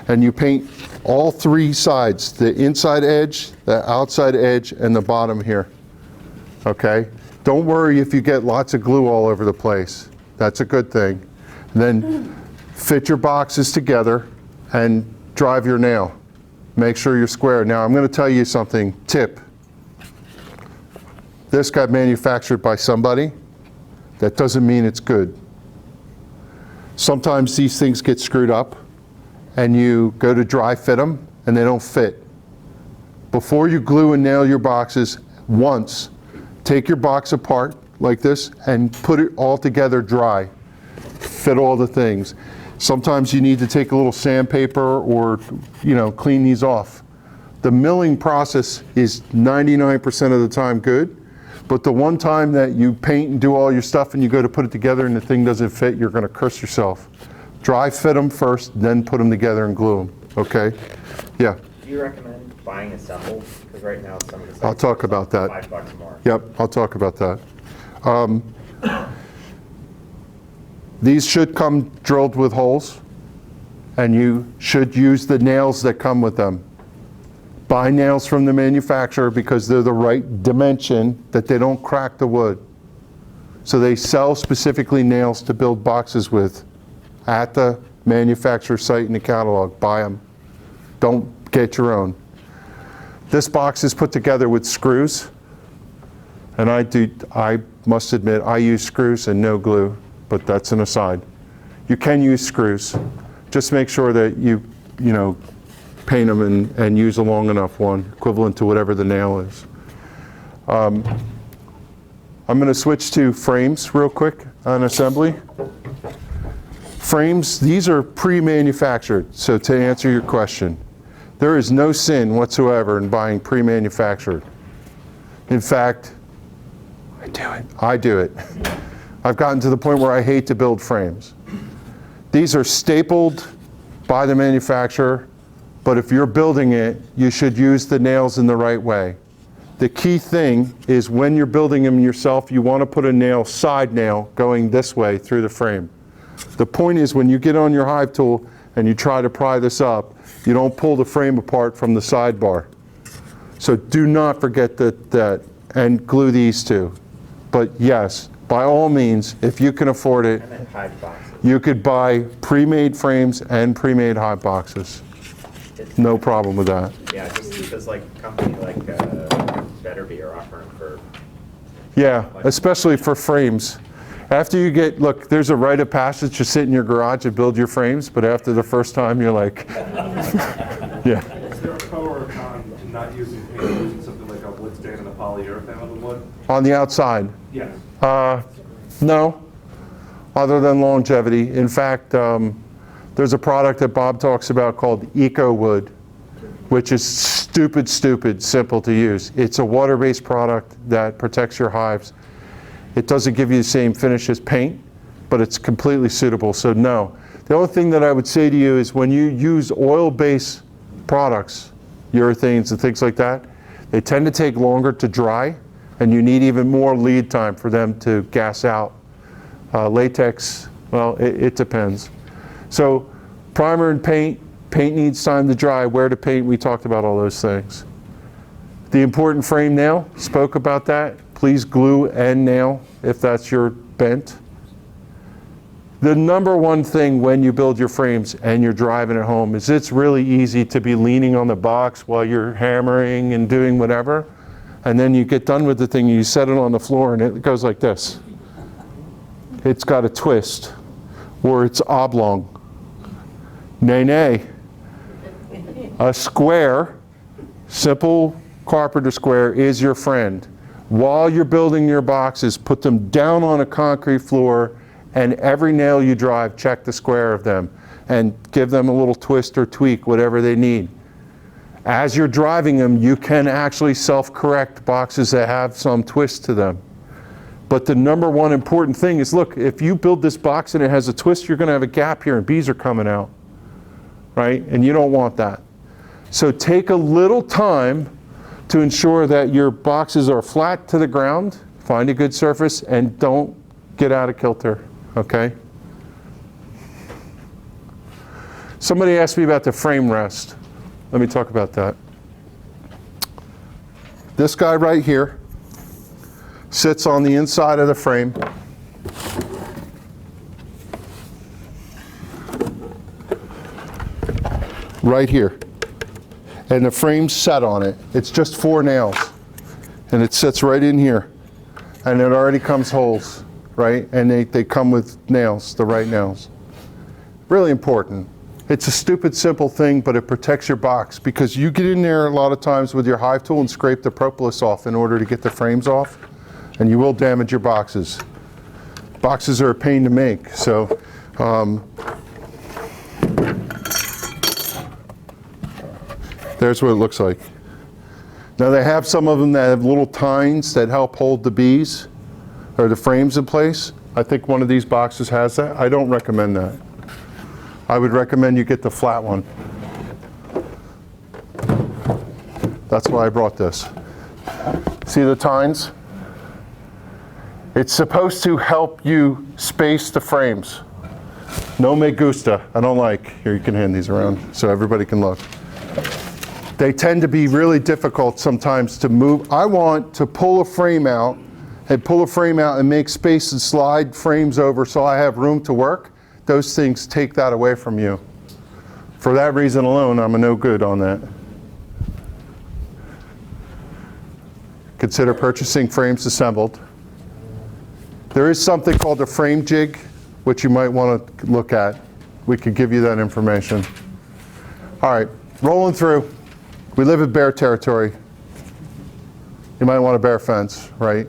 S1: and you paint all three sides, the inside edge, the outside edge, and the bottom here. Okay? Don't worry if you get lots of glue all over the place. That's a good thing. And then fit your boxes together and drive your nail. Make sure you're square. Now I'm going to tell you something, tip. This got manufactured by somebody. That doesn't mean it's good. Sometimes these things get screwed up and you go to dry fit them and they don't fit. Before you glue and nail your boxes once, take your box apart like this and put it all together dry. Fit all the things. Sometimes you need to take a little sandpaper or, clean these off. The milling process is 99% of the time good, but the one time that you paint and do all your stuff and you go to put it together and the thing doesn't fit, you're going to curse yourself. Dry fit them first, then put them together and glue them, okay? Yeah?
S2: Do you recommend buying assembled? Because right now some of the
S1: I'll talk about that.
S2: $5 more.
S1: Yep, I'll talk about that. These should come drilled with holes, and you should use the nails that come with them. Buy nails from the manufacturer because they're the right dimension, that they don't crack the wood. So they sell specifically nails to build boxes with at the manufacturer site in the catalog. Buy them. Don't get your own. This box is put together with screws, and I must admit I use screws and no glue, but that's an aside. You can use screws. Just make sure that you paint them and use a long enough one, equivalent to whatever the nail is. I'm going to switch to frames real quick on assembly. Frames, these are pre-manufactured, so to answer your question, there is no sin whatsoever in buying pre-manufactured. In fact, I do it. I've gotten to the point where I hate to build frames. These are stapled by the manufacturer, but if you're building it, you should use the nails in the right way. The key thing is when you're building them yourself, you want to put a nail, side nail, going this way through the frame. The point is when you get on your hive tool and you try to pry this up, you don't pull the frame apart from the sidebar. So do not forget that and glue these two. But yes, by all means, if you can afford it, you could buy pre-made frames and pre-made hive boxes. No problem with that.
S2: Yeah, just because like a company like Betterby are offering for...
S1: Yeah, especially for frames. After you look, there's a rite of passage to sit in your garage and build your frames, but after the first time, you're like, yeah.
S15: Is there a pro or a con to not using paint, using something like a wood stain and a polyurethane on the wood?
S1: On the outside?
S15: Yes.
S1: No, other than longevity. In fact, there's a product that Bob talks about called Eco Wood, which is stupid simple to use. It's a water-based product that protects your hives. It doesn't give you the same finish as paint, but it's completely suitable, so no. The only thing that I would say to you is when you use oil-based products, urethanes and things like that, they tend to take longer to dry, and you need even more lead time for them to gas out. Latex, well, it depends. So primer and paint needs time to dry. Where to paint, we talked about all those things. The important frame nail, spoke about that. Please glue and nail if that's your bent. The number one thing when you build your frames and you're driving at home is it's really easy to be leaning on the box while you're hammering and doing whatever. And then you get done with the thing and you set it on the floor and it goes like this. It's got a twist or it's oblong. Nay. A square, simple carpenter square is your friend. While you're building your boxes, put them down on a concrete floor and every nail you drive, check the square of them and give them a little twist or tweak, whatever they need. As you're driving them, you can actually self-correct boxes that have some twist to them. But the number one important thing is, look, if you build this box and it has a twist, you're going to have a gap here and bees are coming out, right? And you don't want that. So take a little time to ensure that your boxes are flat to the ground, find a good surface, and don't get out of kilter, okay? Somebody asked me about the frame rest. Let me talk about that. This guy right here sits on the inside of the frame. Right here. And the frame's set on it. It's just 4 nails. And it sits right in here. And it already comes holes, right? And they come with nails, the right nails. Really important. It's a stupid, simple thing, but it protects your box because you get in there a lot of times with your hive tool and scrape the propolis off in order to get the frames off, and you will damage your boxes. Boxes are a pain to make, so there's what it looks like. Now they have some of them that have little tines that help hold the bees or the frames in place. I think one of these boxes has that. I don't recommend that. I would recommend you get the flat one. That's why I brought this. See the tines? It's supposed to help you space the frames. No me gusta, I don't like. Here, you can hand these around so everybody can look. They tend to be really difficult sometimes to move. I want to pull a frame out and make space and slide frames over so I have room to work. Those things take that away from you. For that reason alone, I'm a no good on that. Consider purchasing frames assembled. There is something called a frame jig, which you might want to look at. We could give you that information. All right, rolling through. We live in bear territory. You might want a bear fence, right?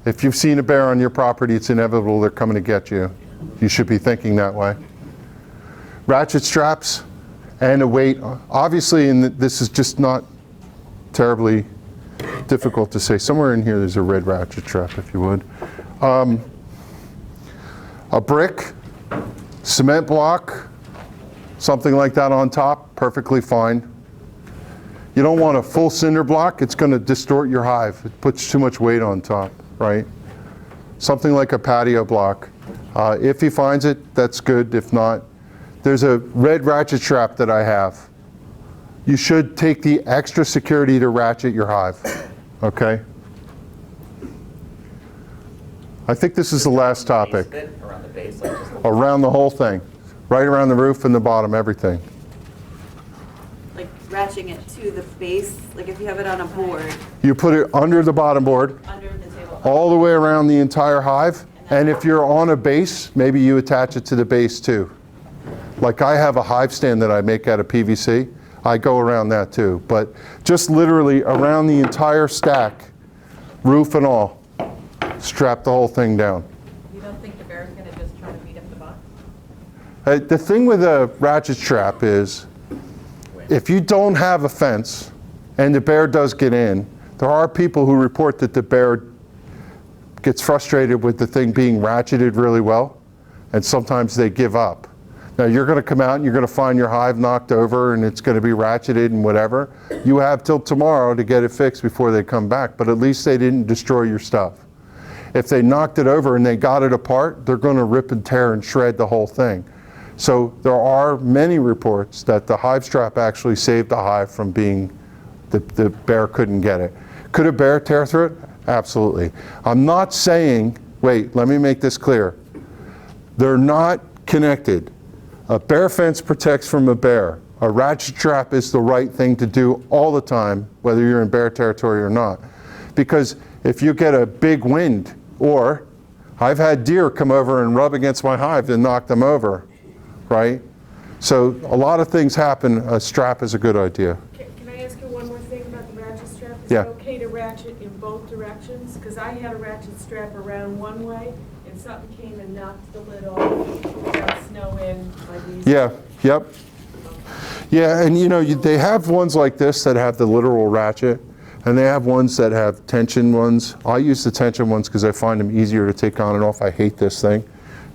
S1: If you've seen a bear on your property, it's inevitable they're coming to get you. You should be thinking that way. Ratchet straps and a weight. Obviously, and this is just not terribly difficult to say. Somewhere in here there's a red ratchet strap, if you would. A brick, cement block, something like that on top, perfectly fine. You don't want a full cinder block. It's going to distort your hive. It puts too much weight on top, right? Something like a patio block. If he finds it, that's good. If not, there's a red ratchet strap that I have. You should take the extra security to ratchet your hive, okay? I think this is the last topic.
S2: Around the base, like just
S1: Around the whole thing, right around the roof and the bottom, everything.
S10: Like ratcheting it to the base, like if you have it on a board.
S1: You put it under the bottom board,
S10: Under the table.
S1: all the way around the entire hive. And if you're on a base, maybe you attach it to the base too. Like I have a hive stand that I make out of PVC. I go around that too. But just literally around the entire stack, roof and all, strap the whole thing down.
S12: You don't think the bear's gonna just try to beat up the box?
S1: The thing with a ratchet strap is, if you don't have a fence and the bear does get in, there are people who report that the bear gets frustrated with the thing being ratcheted really well, and sometimes they give up. Now you're going to come out and you're going to find your hive knocked over and it's going to be ratcheted and whatever. You have till tomorrow to get it fixed before they come back, but at least they didn't destroy your stuff. If they knocked it over and they got it apart, they're going to rip and tear and shred the whole thing. So there are many reports that the hive strap actually saved the hive from being, the bear couldn't get it. Could a bear tear through it? Absolutely. I'm not saying, wait, let me make this clear. They're not connected. A bear fence protects from a bear. A ratchet trap is the right thing to do all the time, whether you're in bear territory or not. Because if you get a big wind, or I've had deer come over and rub against my hive and knock them over, right? So a lot of things happen. A strap is a good idea.
S12: Can I ask you one more thing about the ratchet strap? Is
S1: Yeah.
S12: it okay to ratchet in both directions? Because I had a ratchet strap around one way, and something came and knocked the lid off, got snow in my knees.
S1: Yeah, yep. Yeah, and you know, they have ones like this that have the literal ratchet, and they have ones that have tension ones. I use the tension ones because I find them easier to take on and off. I hate this thing.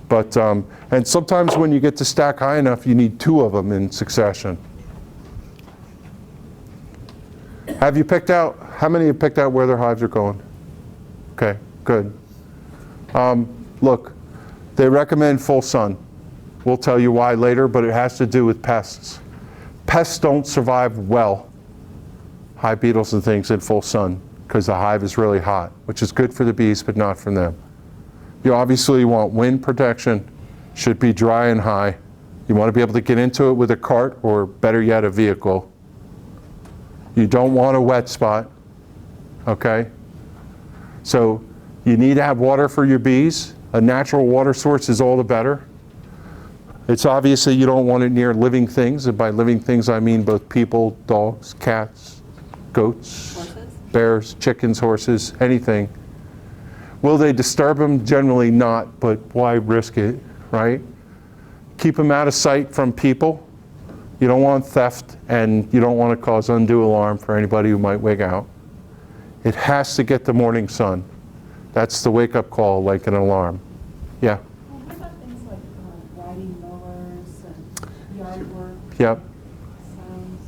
S1: But, and sometimes when you get to stack high enough, you need 2 of them in succession. Have you picked out, how many have picked out where their hives are going? Okay, good. Look, they recommend full sun. We'll tell you why later, but it has to do with pests. Pests don't survive well, hive beetles and things, in full sun, because the hive is really hot, which is good for the bees, but not for them. You obviously want wind protection, should be dry and high. You want to be able to get into it with a cart, or better yet, a vehicle. You don't want a wet spot, okay? So you need to have water for your bees. A natural water source is all the better. It's obviously you don't want it near living things, and by living things I mean both people, dogs, cats, goats,
S10: Horses?
S1: bears, chickens, horses, anything. Will they disturb them? Generally not, but why risk it, right? Keep them out of sight from people. You don't want theft, and you don't want to cause undue alarm for anybody who might wig out. It has to get the morning sun. That's the wake-up call, like an alarm. Yeah?
S12: Well, what about things like riding mowers and yard work?
S1: Yep.
S12: Sounds.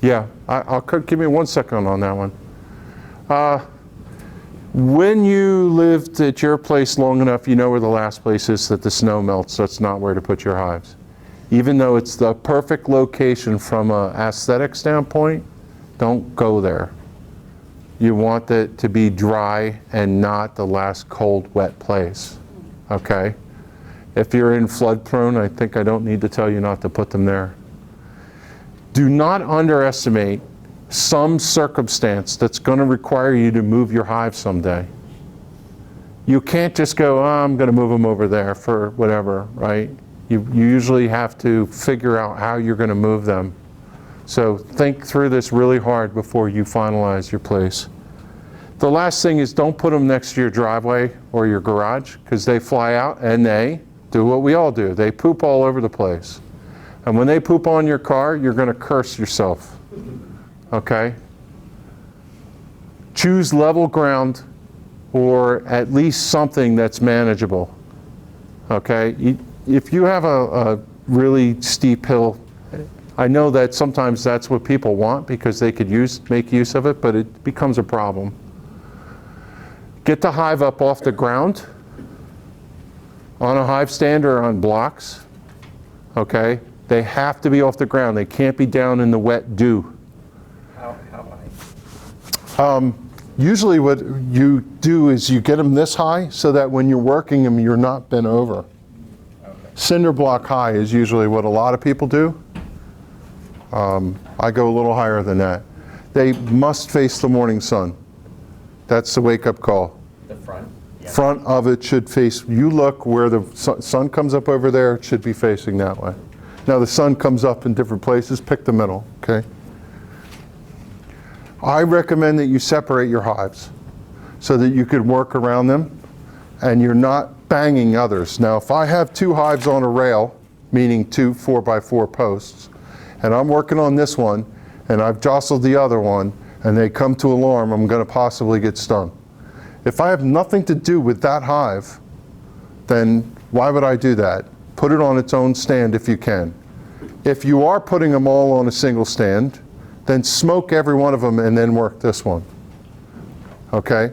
S1: Yeah, give me 1 second on that one. When you lived at your place long enough, you know where the last place is that the snow melts. That's not where to put your hives. Even though it's the perfect location from an aesthetic standpoint, don't go there. You want it to be dry and not the last cold, wet place, okay? If you're in flood prone, I think I don't need to tell you not to put them there. Do not underestimate some circumstance that's going to require you to move your hive someday. You can't just go, oh, I'm going to move them over there for whatever, right? You usually have to figure out how you're going to move them. So think through this really hard before you finalize your place. The last thing is, don't put them next to your driveway or your garage, because they fly out and they do what we all do. They poop all over the place. And when they poop on your car, you're going to curse yourself. Okay? Choose level ground, or at least something that's manageable. Okay? If you have a really steep hill, I know that sometimes that's what people want because they could make use of it, but it becomes a problem. Get the hive up off the ground on a hive stand or on blocks. Okay? They have to be off the ground. They can't be down in the wet dew.
S2: How high?
S1: Usually what you do is you get them this high so that when you're working them, you're not bent over.
S2: Okay.
S1: Cinder block high is usually what a lot of people do. I go a little higher than that. They must face the morning sun. That's the wake-up call.
S2: The front? Yeah.
S1: Front of it should face, you look where the sun comes up over there, it should be facing that way. Now the sun comes up in different places, pick the middle, okay? I recommend that you separate your hives so that you could work around them and you're not banging others. Now if I have two hives on a rail, meaning two 4x4 posts, and I'm working on this one and I've jostled the other one and they come to alarm, I'm going to possibly get stung. If I have nothing to do with that hive, then why would I do that? Put it on its own stand if you can. If you are putting them all on a single stand, then smoke every one of them and then work this one. Okay?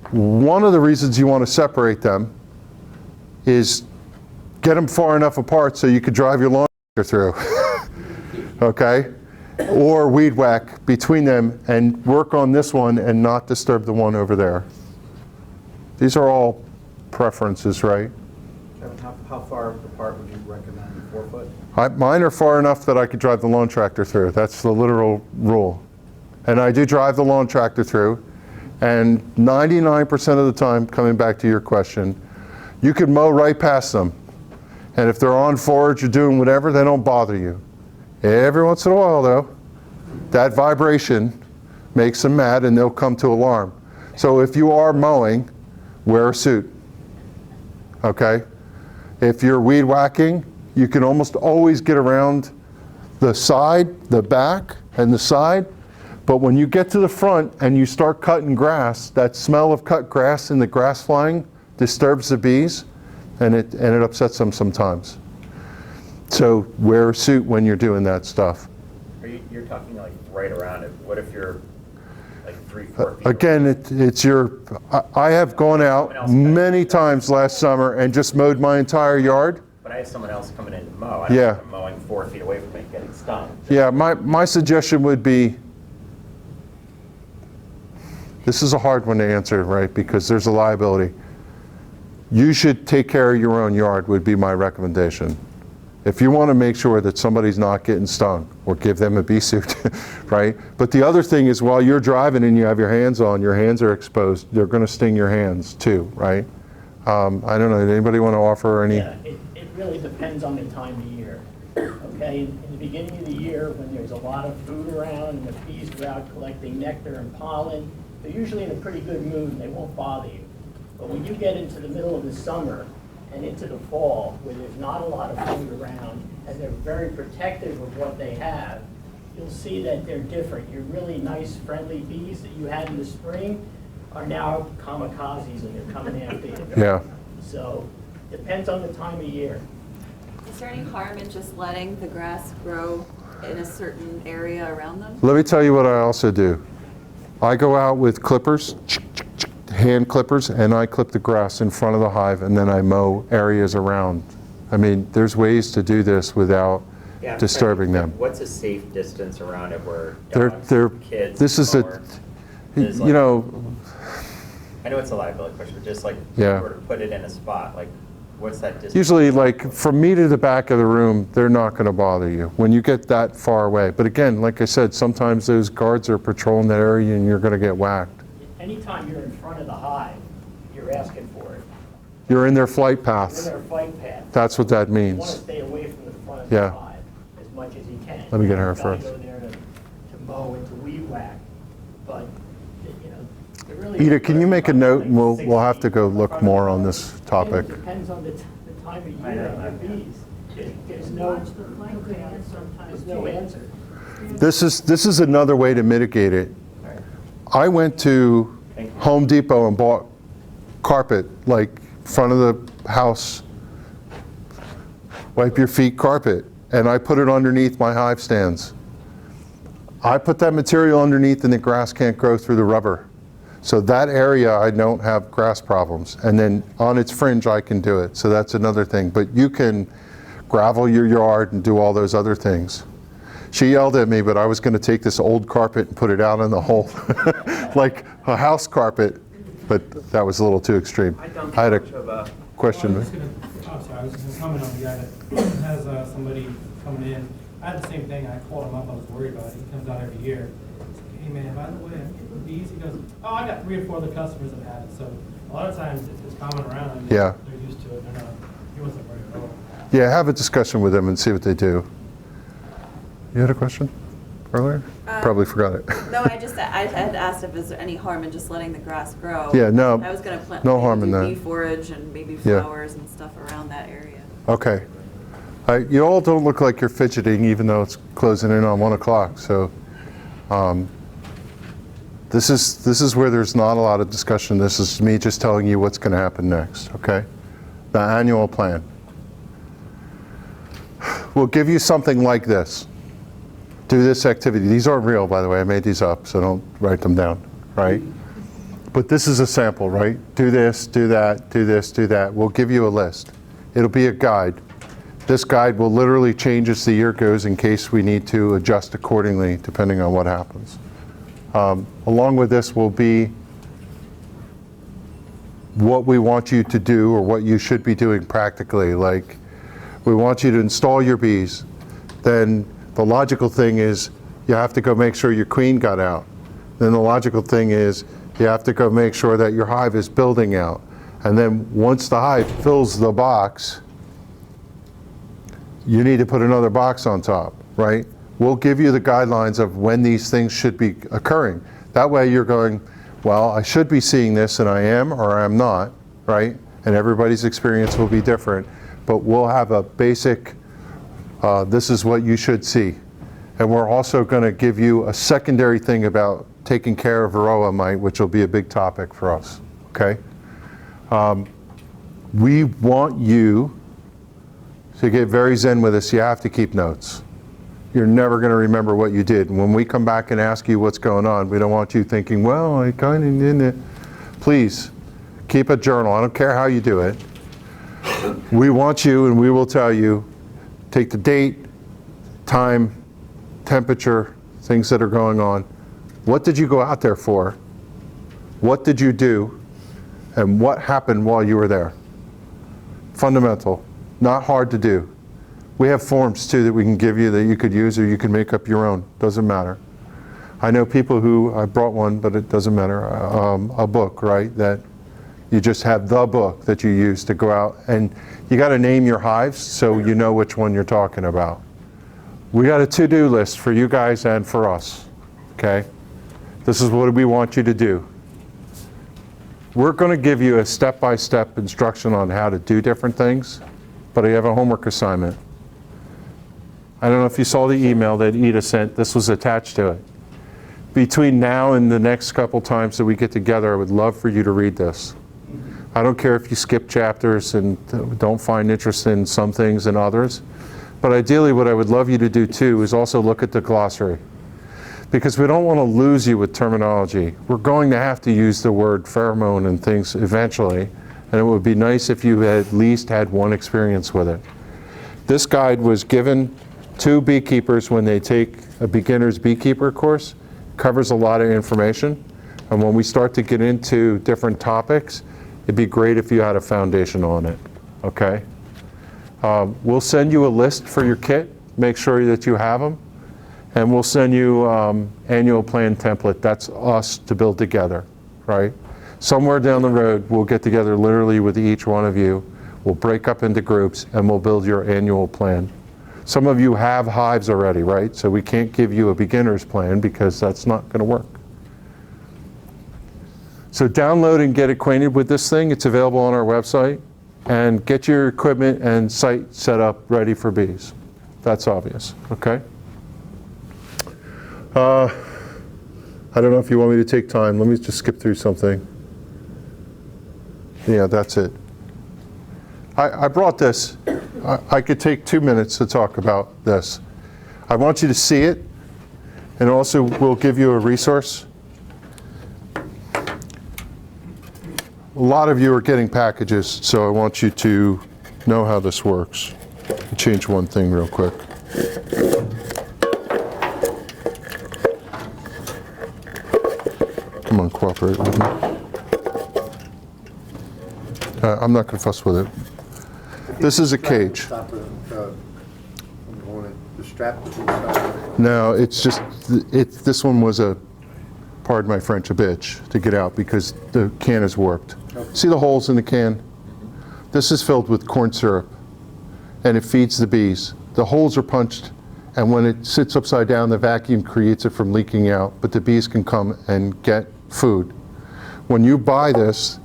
S1: One of the reasons you want to separate them is get them far enough apart so you could drive your lawn through. Okay? Or weed whack between them and work on this one and not disturb the one over there. These are all preferences, right?
S5: Kevin, how far apart would you recommend? 4 foot?
S1: Mine are far enough that I could drive the lawn tractor through. That's the literal rule. And I do drive the lawn tractor through. And 99% of the time, coming back to your question, you could mow right past them. And if they're on forage or doing whatever, they don't bother you. Every once in a while, though, that vibration makes them mad and they'll come to alarm. So if you are mowing, wear a suit. Okay? If you're weed whacking, you can almost always get around the side, the back, and the side. But when you get to the front and you start cutting grass, that smell of cut grass and the grass flying disturbs the bees, and it upsets them sometimes. So wear a suit when you're doing that stuff.
S2: You're talking like right around it. What if you're
S16: like 3-4 feet.
S1: Again, it's your, I have gone out many times last summer and just mowed my entire yard.
S16: But I have someone else coming in to mow. I don't want them mowing 4 feet away from me, getting stung.
S1: Yeah, my suggestion would be, this is a hard one to answer, right, because there's a liability. You should take care of your own yard would be my recommendation. If you want to make sure that somebody's not getting stung, or give them a bee suit, right? But the other thing is, while you're driving and you have your hands on, your hands are exposed, they're going to sting your hands too, right? I don't know, anybody want to offer any?
S8: Yeah, it really depends on the time of year. Okay, in the beginning of the year, when there's a lot of food around and the bees are out collecting nectar and pollen, they're usually in a pretty good mood and they won't bother you. But when you get into the middle of the summer and into the fall, where there's not a lot of food around and they're very protective of what they have, you'll see that they're different. Your really nice, friendly bees that you had in the spring are now kamikazes and they're coming after you.
S1: Yeah.
S8: So, depends on the time of year.
S10: Is there any harm in just letting the grass grow in a certain area around them?
S1: Let me tell you what I also do. I go out with clippers, hand clippers, and I clip the grass in front of the hive, and then I mow areas around. I mean, there's ways to do this without disturbing them.
S16: What's a safe distance around it where
S1: They're,
S16: dogs, kids,
S1: this is
S16: mower, is
S1: you know,
S16: I know it's a liability question, but just like,
S1: Yeah.
S16: sort of put it in a spot, like, what's that distance?
S1: usually like from me to the back of the room, they're not going to bother you when you get that far away. But again, like I said, sometimes those guards are patrolling that area and you're going to get whacked.
S8: Anytime you're in front of the hive, you're asking for it.
S1: You're in their flight
S8: You're in
S1: path.
S8: their flight path.
S1: That's what that
S8: You want to
S1: means.
S8: stay away from the front of
S1: Yeah.
S8: the hive as much as you can.
S1: Let me get her
S8: You've gotta
S1: first.
S8: go there to mow and to weed whack, but, you know, it really.
S1: Ida, can you make a note and we'll have to go look more on this topic.
S8: It depends on the time of year and the bees. There's no,
S3: Watch the flight path sometimes.
S8: there's no answer.
S1: This is another way to mitigate it. I went to Home Depot and bought carpet, like front of the house, wipe your feet carpet, and I put it underneath my hive stands. I put that material underneath and the grass can't grow through the rubber. So that area, I don't have grass problems. And then on its fringe, I can do it. So that's another thing. But you can gravel your yard and do all those other things. She yelled at me, but I was going to take this old carpet and put it out in the hole, like a house carpet. But that was a little too extreme. I had a question.
S13: I'm sorry, I was just going to comment on the guy that has somebody coming in. I had the same thing. I called him up. I was worried about it. He comes out every year. Hey man, by the way, I'm getting bees. He goes, oh, I got 3 or 4 other customers that had it. So a lot of times it's common around and
S1: Yeah.
S13: they're used to it. They're not, he wasn't worried at all.
S1: Yeah, have a discussion with them and see what they do. You had a question earlier? Probably forgot it.
S10: No, I had asked if there's any harm in just letting the grass grow.
S1: Yeah, no,
S10: I was going to plant
S1: no harm in that.
S10: bee forage and maybe
S1: Yeah.
S10: flowers and stuff around that area.
S1: Okay. You all don't look like you're fidgeting, even though it's closing in on 1 o'clock. So this is where there's not a lot of discussion. This is me just telling you what's going to happen next. Okay. The annual plan. We'll give you something like this. Do this activity. These aren't real, by the way. I made these up, so don't write them down, right? But this is a sample, right? Do this, do that, do this, do that. We'll give you a list. It'll be a guide. This guide will literally change as the year goes in case we need to adjust accordingly depending on what happens. Along with this will be what we want you to do or what you should be doing practically. Like, we want you to install your bees. Then the logical thing is you have to go make sure your queen got out. Then the logical thing is you have to go make sure that your hive is building out. And then once the hive fills the box, you need to put another box on top, right? We'll give you the guidelines of when these things should be occurring. That way you're going, well, I should be seeing this and I am or I'm not, right? And everybody's experience will be different. But we'll have a basic, this is what you should see. And we're also going to give you a secondary thing about taking care of varroa mite, which will be a big topic for us, okay? We want you to get very zen with this. You have to keep notes. you're never going to remember what you did. And when we come back and ask you what's going on, we don't want you thinking, well, I kind of didn't. Please, keep a journal. I don't care how you do it. We want you, and we will tell you, take the date, time, temperature, things that are going on. What did you go out there for? What did you do? And what happened while you were there? Fundamental, not hard to do. We have forms too that we can give you that you could use, or you can make up your own, doesn't matter. I know people who, I brought one, but it doesn't matter, a book, right, that you just have the book that you use to go out, and you got to name your hives so you know which one you're talking about. We got a to-do list for you guys and for us, okay? This is what we want you to do. We're going to give you a step-by-step instruction on how to do different things, but I have a homework assignment. I don't know if you saw the email that Ida sent. This was attached to it. Between now and the next couple times that we get together, I would love for you to read this. I don't care if you skip chapters and don't find interest in some things and others, but ideally what I would love you to do too is also look at the glossary, because we don't want to lose you with terminology. We're going to have to use the word pheromone and things eventually, and it would be nice if you had at least had one experience with it. This guide was given to beekeepers when they take a beginner's beekeeper course. Covers a lot of information, and when we start to get into different topics, it'd be great if you had a foundation on it, okay? We'll send you a list for your kit, make sure that you have them, and we'll send you annual plan template. That's us to build together, right? Somewhere down the road, we'll get together literally with each one of you. We'll break up into groups, and we'll build your annual plan. Some of you have hives already, right? So we can't give you a beginner's plan because that's not going to work. So download and get acquainted with this thing. It's available on our website. And get your equipment and site set up ready for bees. That's obvious, okay? I don't know if you want me to take time. Let me just skip through something. Yeah, that's it. I brought this. I could take 2 minutes to talk about this. I want you to see it, and also we'll give you a resource. A lot of you are getting packages, so I want you to know how this works. I'll change one thing real quick. Come on, cooperate with me. I'm not going to fuss with it. This is a cage.
S4: Stop it, the strap is inside.
S1: No, it's just, this one was a, pardon my French, a bitch to get out because the can is warped. Okay. See the holes in the can? This is filled with corn syrup, and it feeds the bees. The holes are punched, and when it sits upside down, the vacuum creates it from leaking out, but the bees can come and get food. When you buy this,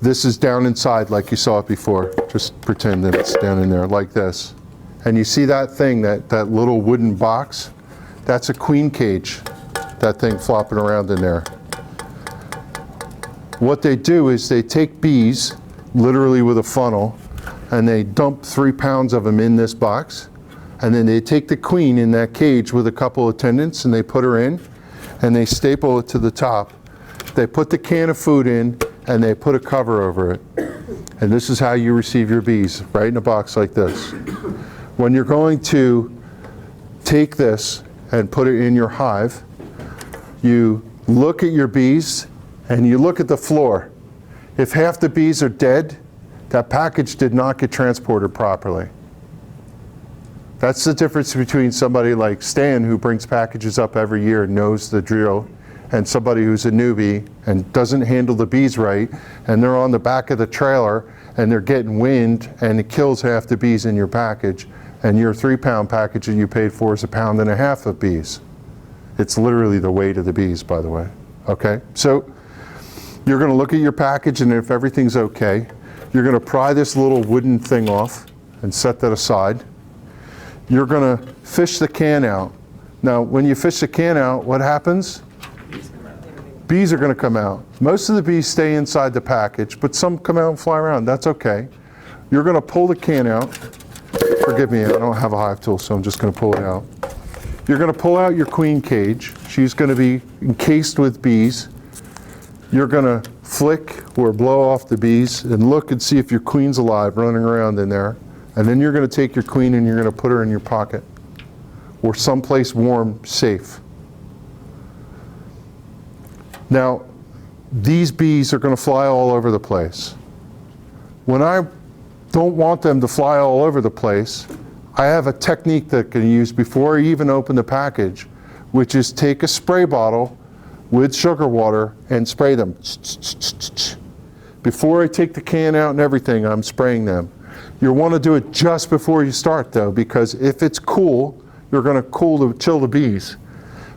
S1: this is down inside like you saw it before. Just pretend that it's down in there like this. And you see that thing, that little wooden box? That's a queen cage, that thing flopping around in there. What they do is they take bees, literally with a funnel, and they dump 3 pounds of them in this box, and then they take the queen in that cage with a couple attendants and they put her in, and they staple it to the top. They put the can of food in, and they put a cover over it. And this is how you receive your bees, right in a box like this. When you're going to take this and put it in your hive, you look at your bees and you look at the floor. If half the bees are dead, that package did not get transported properly. That's the difference between somebody like Stan, who brings packages up every year and knows the drill, and somebody who's a newbie and doesn't handle the bees right, and they're on the back of the trailer and they're getting wind and it kills half the bees in your package, and your 3-pound package that you paid for is 1.5 pounds of bees. It's literally the weight of the bees, by the way. Okay, so you're going to look at your package, and if everything's okay, you're going to pry this little wooden thing off and set that aside. You're going to fish the can out. Now, when you fish the can out, what happens? Bees are going to come out. Most of the bees stay inside the package, but some come out and fly around. That's okay. You're going to pull the can out, forgive me, I don't have a hive tool, so I'm just going to pull it out. You're going to pull out your queen cage. She's going to be encased with bees. You're going to flick or blow off the bees and look and see if your queen's alive running around in there. And then you're going to take your queen and you're going to put her in your pocket or someplace warm, safe. Now, these bees are going to fly all over the place. When I don't want them to fly all over the place, I have a technique that I can use before I even open the package, which is take a spray bottle with sugar water and spray them. Before I take the can out and everything, I'm spraying them. You'll want to do it just before you start though, because if it's cool, you're going to chill the bees.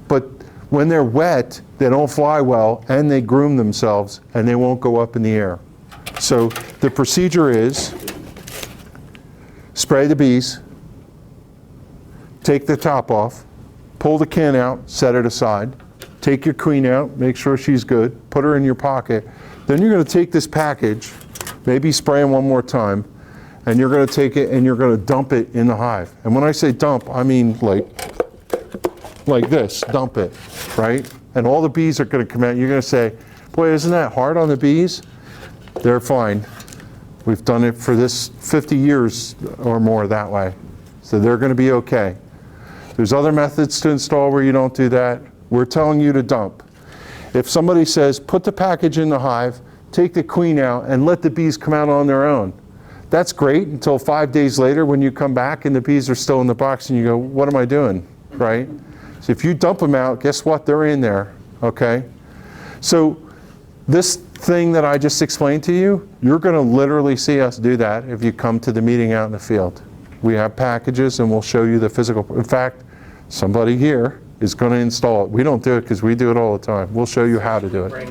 S1: But when they're wet, they don't fly well and they groom themselves and they won't go up in the air. So the procedure is spray the bees, take the top off, pull the can out, set it aside, take your queen out, make sure she's good, put her in your pocket. Then you're going to take this package, maybe spray them one more time, and you're going to take it and you're going to dump it in the hive. And when I say dump, I mean like this, dump it, right? And all the bees are going to come out. You're going to say, boy, isn't that hard on the bees? They're fine. We've done it for this 50 years or more that way. So they're going to be okay. There's other methods to install where you don't do that. We're telling you to dump. If somebody says, put the package in the hive, take the queen out, and let the bees come out on their own, that's great until 5 days later when you come back and the bees are still in the box and you go, what am I doing, right? So if you dump them out, guess what? They're in there, okay? So this thing that I just explained to you, you're going to literally see us do that if you come to the meeting out in the field. We have packages and we'll show you the physical. In fact, somebody here is going to install it. We don't do it because we do it all the time. We'll show you how to do it.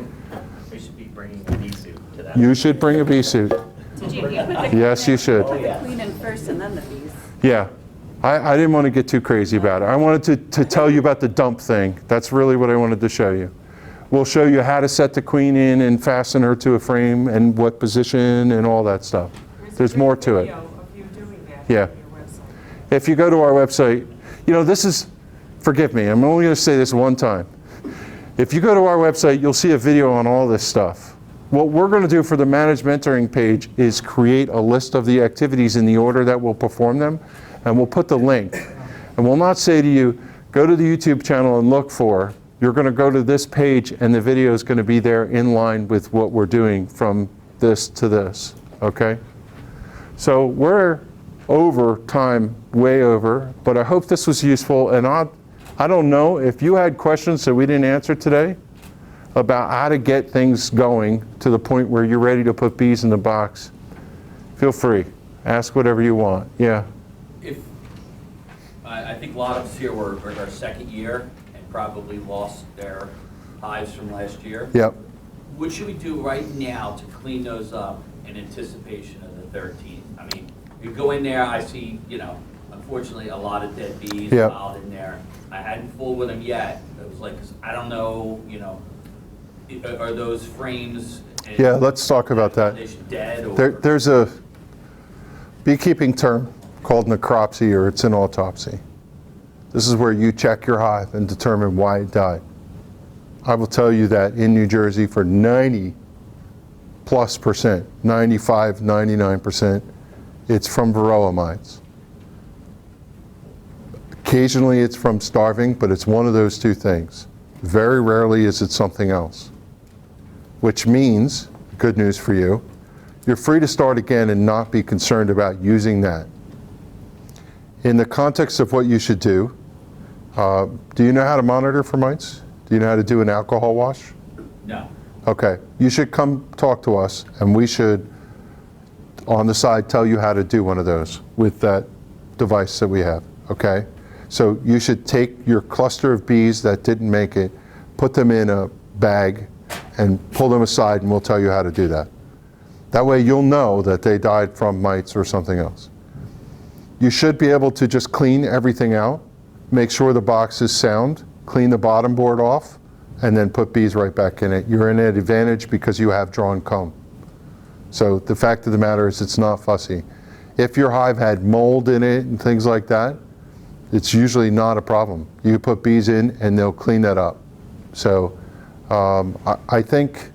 S16: We should be bringing a bee suit to that.
S1: You should bring a bee suit.
S10: Did you put the
S1: Yes, you should.
S10: Put the queen in first and then the bees?
S1: Yeah. I didn't want to get too crazy about it. I wanted to tell you about the dump thing. That's really what I wanted to show you. We'll show you how to set the queen in and fasten her to a frame and what position and all that stuff. There's more to it. Yeah. If you go to our website, you know, this is, forgive me, I'm only going to say this one time. If you go to our website, you'll see a video on all this stuff. What we're going to do for the Managed Mentoring page is create a list of the activities in the order that we'll perform them, and we'll put the link. And we'll not say to you, go to the YouTube channel and look for. You're going to go to this page and the video is going to be there in line with what we're doing from this to this, okay? So we're over time, way over, but I hope this was useful. And I don't know if you had questions that we didn't answer today about how to get things going to the point where you're ready to put bees in the box. Feel free, ask whatever you want. Yeah.
S6: I think a lot of us here were our second year and probably lost their hives from last year.
S1: Yep.
S6: What should we do right now to clean those up in anticipation of the 13th? I mean, you go in there, I see, you know, unfortunately a lot of dead bees piled in there. I hadn't fooled with them yet. It was like, 'cause I don't know, you know, are those frames?
S1: Yeah, let's talk about that.
S6: Dead or?
S1: There's a beekeeping term called necropsy, or it's an autopsy. This is where you check your hive and determine why it died. I will tell you that in New Jersey for 90+%, 95, 99%, it's from varroa mites. Occasionally it's from starving, but it's one of those two things. Very rarely is it something else. Which means, good news for you, you're free to start again and not be concerned about using that. In the context of what you should do you know how to monitor for mites? Do you know how to do an alcohol wash?
S6: No.
S1: Okay, you should come talk to us and we should, on the side, tell you how to do one of those with that device that we have, okay? So you should take your cluster of bees that didn't make it, put them in a bag and pull them aside and we'll tell you how to do that. That way you'll know that they died from mites or something else. You should be able to just clean everything out, make sure the box is sound, clean the bottom board off, and then put bees right back in it. You're in an advantage because you have drawn comb. So the fact of the matter is it's not fussy. If your hive had mold in it and things like that, it's usually not a problem. You put bees in and they'll clean that up. So I think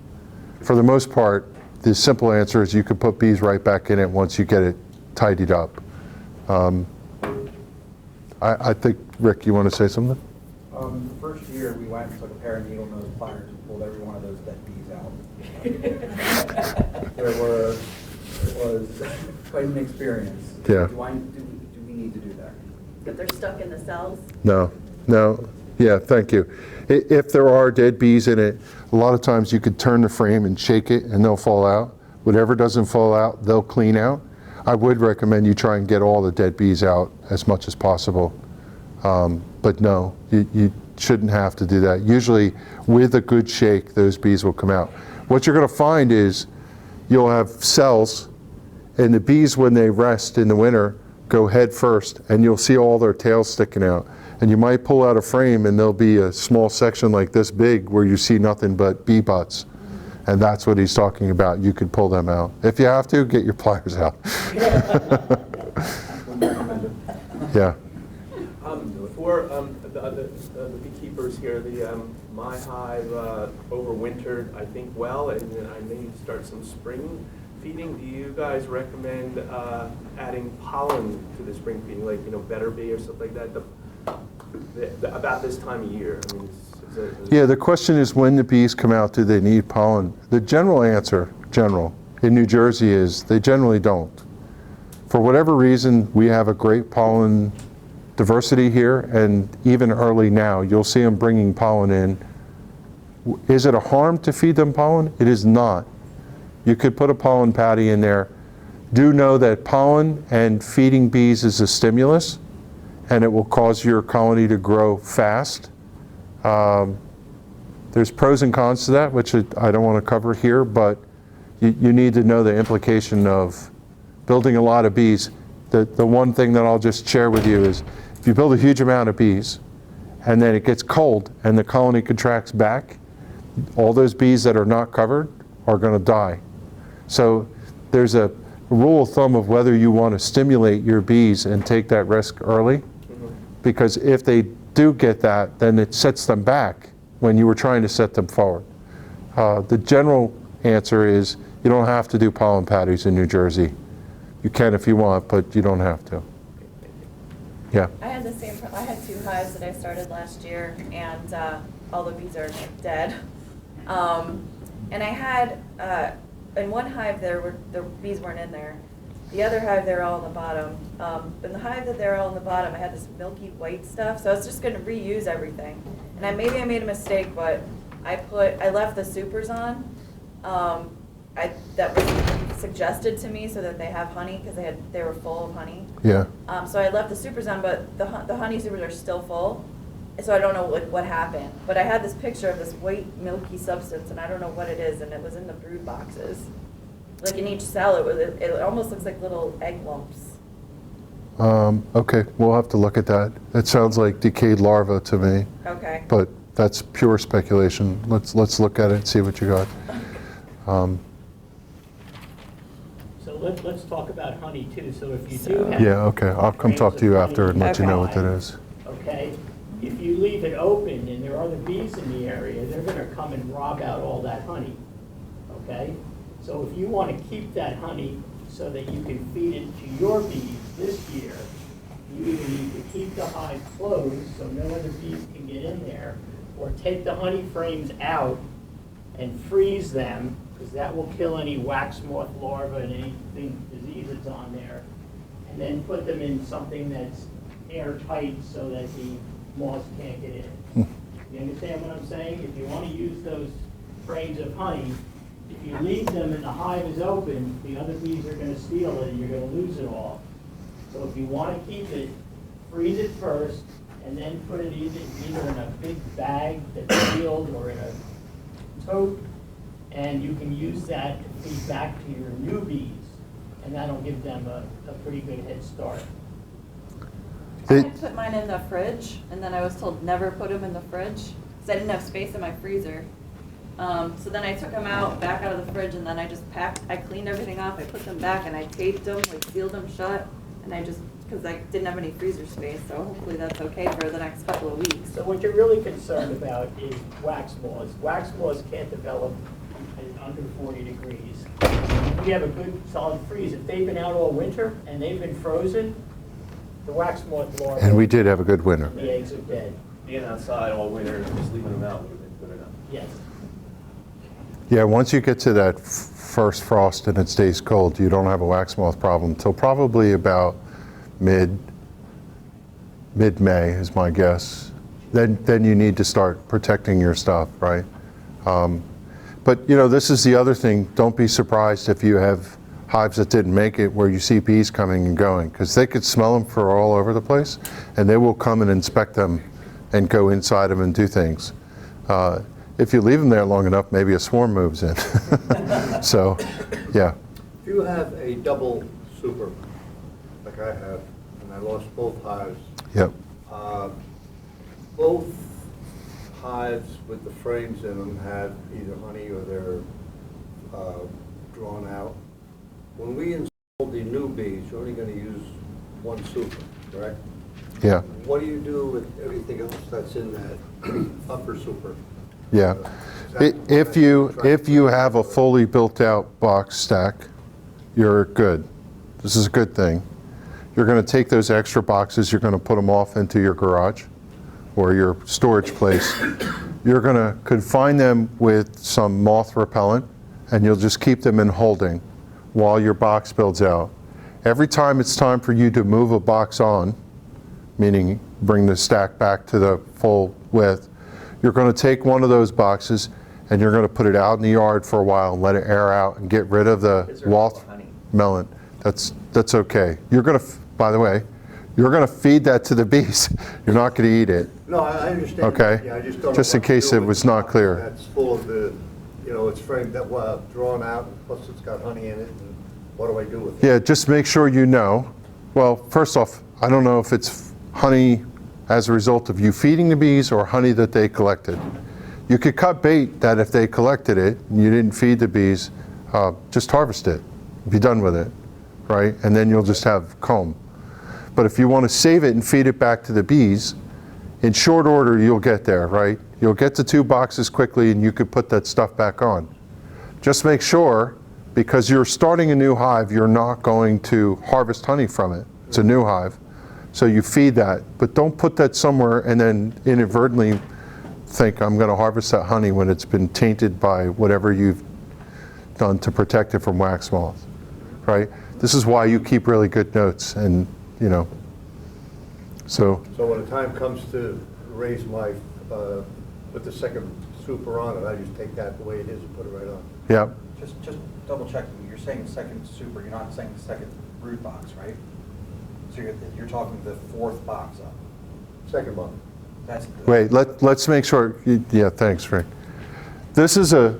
S1: for the most part, the simple answer is you could put bees right back in it once you get it tidied up. I think, Rick, you want to say something?
S5: The first year, we went and took a pair of needle nose pliers and pulled every one of those dead bees out. It was quite an experience.
S1: Yeah.
S5: Do we need to do that?
S10: If they're stuck in the cells?
S1: No. Yeah, thank you. If there are dead bees in it, a lot of times you could turn the frame and shake it and they'll fall out. Whatever doesn't fall out, they'll clean out. I would recommend you try and get all the dead bees out as much as possible. But no, you shouldn't have to do that. Usually with a good shake, those bees will come out. What you're going to find is you'll have cells, and the bees, when they rest in the winter, go head first, and you'll see all their tails sticking out. And you might pull out a frame and there'll be a small section like this big where you see nothing but bee butts. And that's what he's talking about. You could pull them out. If you have to, get your pliers out. Yeah.
S2: For the beekeepers here, my hive overwintered, I think, well, and then I may start some spring feeding. Do you guys recommend adding pollen to the spring feeding, like, better bee or stuff like that, about this time of year? I mean,
S1: Yeah, the question is, when the bees come out, do they need pollen? The general answer, in New Jersey is they generally don't. For whatever reason, we have a great pollen diversity here, and even early now, you'll see them bringing pollen in. Is it a harm to feed them pollen? It is not. You could put a pollen patty in there. Do know that pollen and feeding bees is a stimulus, and it will cause your colony to grow fast. There's pros and cons to that, which I don't want to cover here, but you need to know the implication of building a lot of bees. The one thing that I'll just share with you is, if you build a huge amount of bees, and then it gets cold, and the colony contracts back, all those bees that are not covered are going to die. So there's a rule of thumb of whether you want to stimulate your bees and take that risk early, because if they do get that, then it sets them back when you were trying to set them forward. The general answer is you don't have to do pollen patties in New Jersey. You can if you want, but you don't have to. Yeah.
S10: I had the same. I had 2 hives that I started last year, and all the bees are dead. And I had in one hive the bees weren't in there. The other hive, they're all on the bottom. In the hive that they're all on the bottom, I had this milky white stuff, so I was just going to reuse everything. And maybe I made a mistake, but I left the supers on. That was suggested to me so that they have honey, because they were full of honey.
S1: Yeah.
S10: So I left the supers on, but the honey supers are still full. So I don't know what happened. But I had this picture of this white milky substance, and I don't know what it is, and it was in the brood boxes. Like in each cell, it almost looks like little egg lumps.
S1: Okay, we'll have to look at that. It sounds like decayed larvae to me.
S10: Okay.
S1: But that's pure speculation. Let's look at it and see what you got.
S8: So let's talk about honey too. So if you do have...
S1: Yeah, okay. I'll come talk to you after and let you know what that is.
S8: Okay? If you leave it open and there are other bees in the area, they're going to come and rob out all that honey. Okay? So if you want to keep that honey so that you can feed it to your bees this year, you either need to keep the hive closed so no other bees can get in there, or take the honey frames out and freeze them, because that will kill any wax moth larvae and anything disease that's on there, and then put them in something that's airtight so that the moths can't get in. You understand what I'm saying? If you want to use those frames of honey, if you leave them and the hive is open, the other bees are going to steal it and you're going to lose it all. So if you want to keep it, freeze it first, and then put it either in a big bag that's sealed or in a tote, and you can use that to feed back to your new bees, and that'll give them a pretty good head start.
S10: I put mine in the fridge, and then I was told never put them in the fridge, because I didn't have space in my freezer. So then I took them out, back out of the fridge, and then I just I cleaned everything off, I put them back, and I taped them, like sealed them shut, and I just, because I didn't have any freezer space, so hopefully that's okay for the next couple of weeks.
S8: So what you're really concerned about is wax moths. Wax moths can't develop at under 40 degrees. We have a good solid freeze. If they've been out all winter and they've been frozen, the wax moth larvae.
S1: And we did have a good winter.
S8: The eggs are dead.
S2: Being outside all winter and just leaving them out would have been good enough.
S8: Yes.
S1: Yeah, once you get to that first frost and it stays cold, you don't have a wax moth problem till probably about mid-May is my guess. Then you need to start protecting your stuff, right? But you know, this is the other thing. Don't be surprised if you have hives that didn't make it where you see bees coming and going, because they could smell them for all over the place, and they will come and inspect them and go inside them and do things. If you leave them there long enough, maybe a swarm moves in. So, yeah.
S17: If you have a double super, like I have, and I lost both hives.
S1: Yep.
S17: Both hives with the frames in them have either honey or they're drawn out. When we install the new bees, you're only going to use one super, correct?
S1: Yeah.
S17: What do you do with everything else that's in that upper super?
S1: Yeah. If you have a fully built out box stack, you're good. This is a good thing. You're going to take those extra boxes, you're going to put them off into your garage or your storage place. You're going to confine them with some moth repellent, and you'll just keep them in holding while your box builds out. Every time it's time for you to move a box on, meaning bring the stack back to the full width, you're going to take one of those boxes and you're going to put it out in the yard for a while and let it air out and get rid of the moth melon. That's okay. You're going to, by the way, you're going to feed that to the bees. You're not going to eat it.
S17: No, I understand.
S1: Okay.
S17: Yeah, I just don't know
S1: Just in
S17: what to
S1: case
S17: do
S1: it
S17: with
S1: was
S17: the
S1: not
S17: box
S1: clear.
S17: That's full of the, you know, it's framed that drawn out, and plus it's got honey in it, and what do I do with it?
S1: Yeah, just make sure you know. Well, first off, I don't know if it's honey as a result of you feeding the bees or honey that they collected. You could cut bait that if they collected it and you didn't feed the bees, just harvest it. Be done with it, right? And then you'll just have comb. But if you want to save it and feed it back to the bees, in short order you'll get there, right? You'll get the 2 boxes quickly and you could put that stuff back on. Just make sure, because you're starting a new hive, you're not going to harvest honey from it. It's a new hive. So you feed that, but don't put that somewhere and then inadvertently think I'm going to harvest that honey when it's been tainted by whatever you've done to protect it from wax moth, right? This is why you keep really good notes, and you know, so
S17: when the time comes to raise my, put the second super on it, I just take that the way it is and put it right on.
S1: yeah.
S5: Just double checking, you're saying second super, you're not saying second brood box, right? So you're talking the 4th box up.
S17: Second box.
S5: That's
S1: Wait, let's make sure. Yeah, thanks, Rick. This is a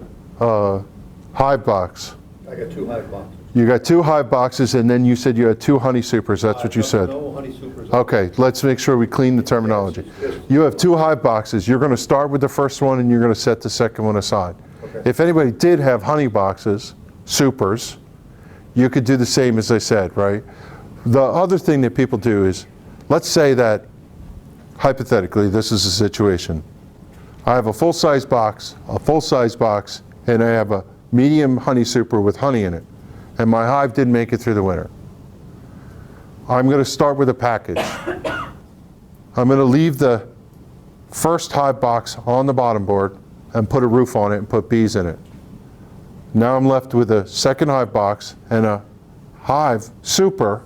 S1: hive box.
S17: I got 2 hive boxes.
S1: You got 2 hive boxes, and then you said you had 2 honey supers. That's what you said.
S17: No honey supers.
S1: Okay, let's make sure we clean the terminology. You have 2 hive boxes. You're going to start with the first one, and you're going to set the second one aside.
S17: Okay.
S1: If anybody did have honey boxes, supers, you could do the same as I said, right? The other thing that people do is, let's say that, hypothetically, this is a situation. I have a full-size box, and I have a medium honey super with honey in it, and my hive didn't make it through the winter. I'm going to start with a package. I'm going to leave the first hive box on the bottom board and put a roof on it and put bees in it. Now I'm left with a second hive box and a hive super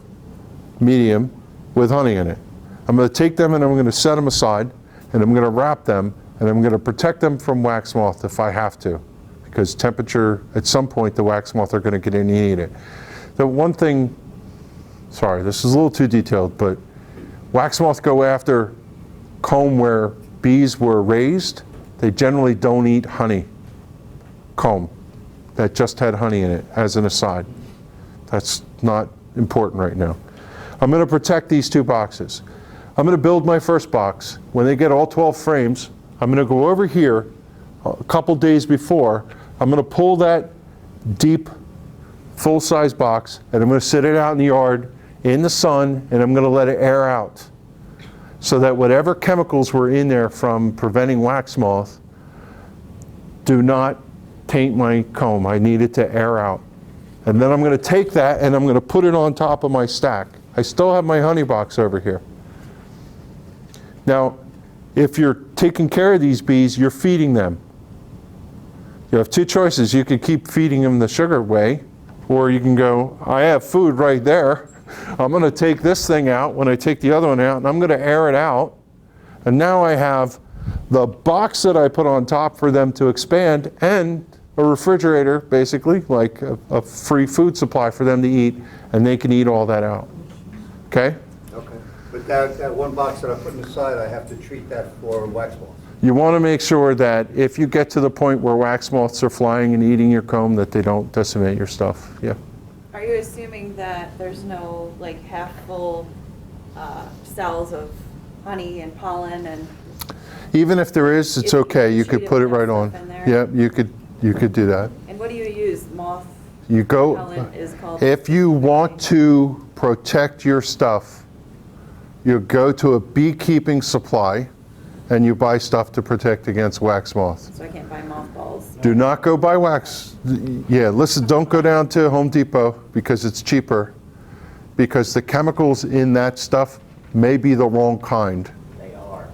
S1: medium with honey in it. I'm going to take them and I'm going to set them aside, and I'm going to wrap them, and I'm going to protect them from wax moth if I have to, because temperature, at some point the wax moth are going to get in and eat it. The one thing, sorry, this is a little too detailed, but wax moth go after comb where bees were raised. They generally don't eat honey comb that just had honey in it, as an aside. That's not important right now. I'm going to protect these 2 boxes. I'm going to build my first box. When they get all 12 frames, I'm going to go over here, a couple days before, I'm going to pull that deep, full-size box, and I'm going to sit it out in the yard in the sun, and I'm going to let it air out so that whatever chemicals were in there from preventing wax moth do not taint my comb. I need it to air out. And then I'm going to take that and I'm going to put it on top of my stack. I still have my honey box over here. Now, if you're taking care of these bees, you're feeding them. You have two choices. You could keep feeding them the sugar way, or you can go, I have food right there. I'm going to take this thing out when I take the other one out, and I'm going to air it out. And now I have the box that I put on top for them to expand and a refrigerator, basically, like a free food supply for them to eat, and they can eat all that out. Okay?
S17: Okay. But that one box that I put inside, I have to treat that for wax moths.
S1: You want to make sure that if you get to the point where wax moths are flying and eating your comb, that they don't decimate your stuff. Yeah.
S10: Are you assuming that there's no like half full cells of honey and pollen and?
S1: Even if there is, it's okay. You could put it right on. Yeah, you could do that.
S10: And what do you use? Moth?
S1: You go,
S10: repellent is called.
S1: if you want to protect your stuff, you go to a beekeeping supply and you buy stuff to protect against wax moth.
S10: So I can't buy mothballs.
S1: Do not go buy wax. Yeah, listen, don't go down to Home Depot because it's cheaper, because the chemicals in that stuff may be the wrong kind.
S11: They are.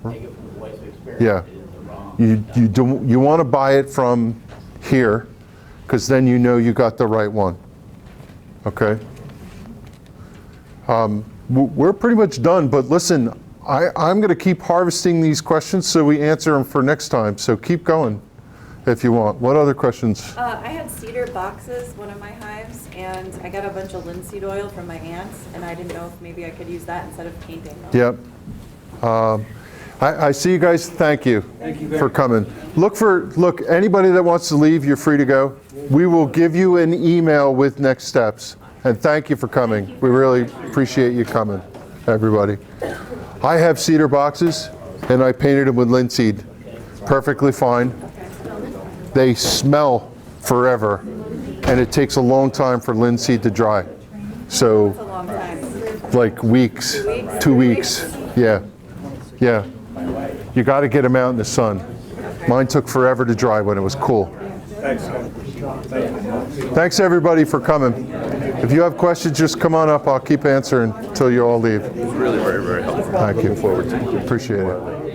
S11: Take it from the voice of experience.
S1: Yeah.
S11: It is the wrong.
S1: You want to buy it from here, because then you know you got the right one. Okay? We're pretty much done, but listen, I'm going to keep harvesting these questions so we answer them for next time. So keep going if you want. What other questions?
S10: I had cedar boxes, one of my hives, and I got a bunch of linseed oil from my aunts, and I didn't know if maybe I could use that instead of painting them.
S1: Yep. I see you guys. Thank you for coming. Look, anybody that wants to leave, you're free to go. We will give you an email with next steps. And thank you for coming. We really appreciate you coming, everybody. I have cedar boxes, and I painted them with linseed. Perfectly fine. They smell forever, and it takes a long time for linseed to dry. So,
S10: That's a long time.
S1: like weeks, 2 weeks. Yeah, yeah. You got to get them out in the sun. Mine took forever to dry when it was cool. Thanks everybody for coming. If you have questions, just come on up. I'll keep answering until you all leave.
S15: It was really very, very helpful.
S1: Thank you.
S15: Looking forward to it.
S1: Appreciate it.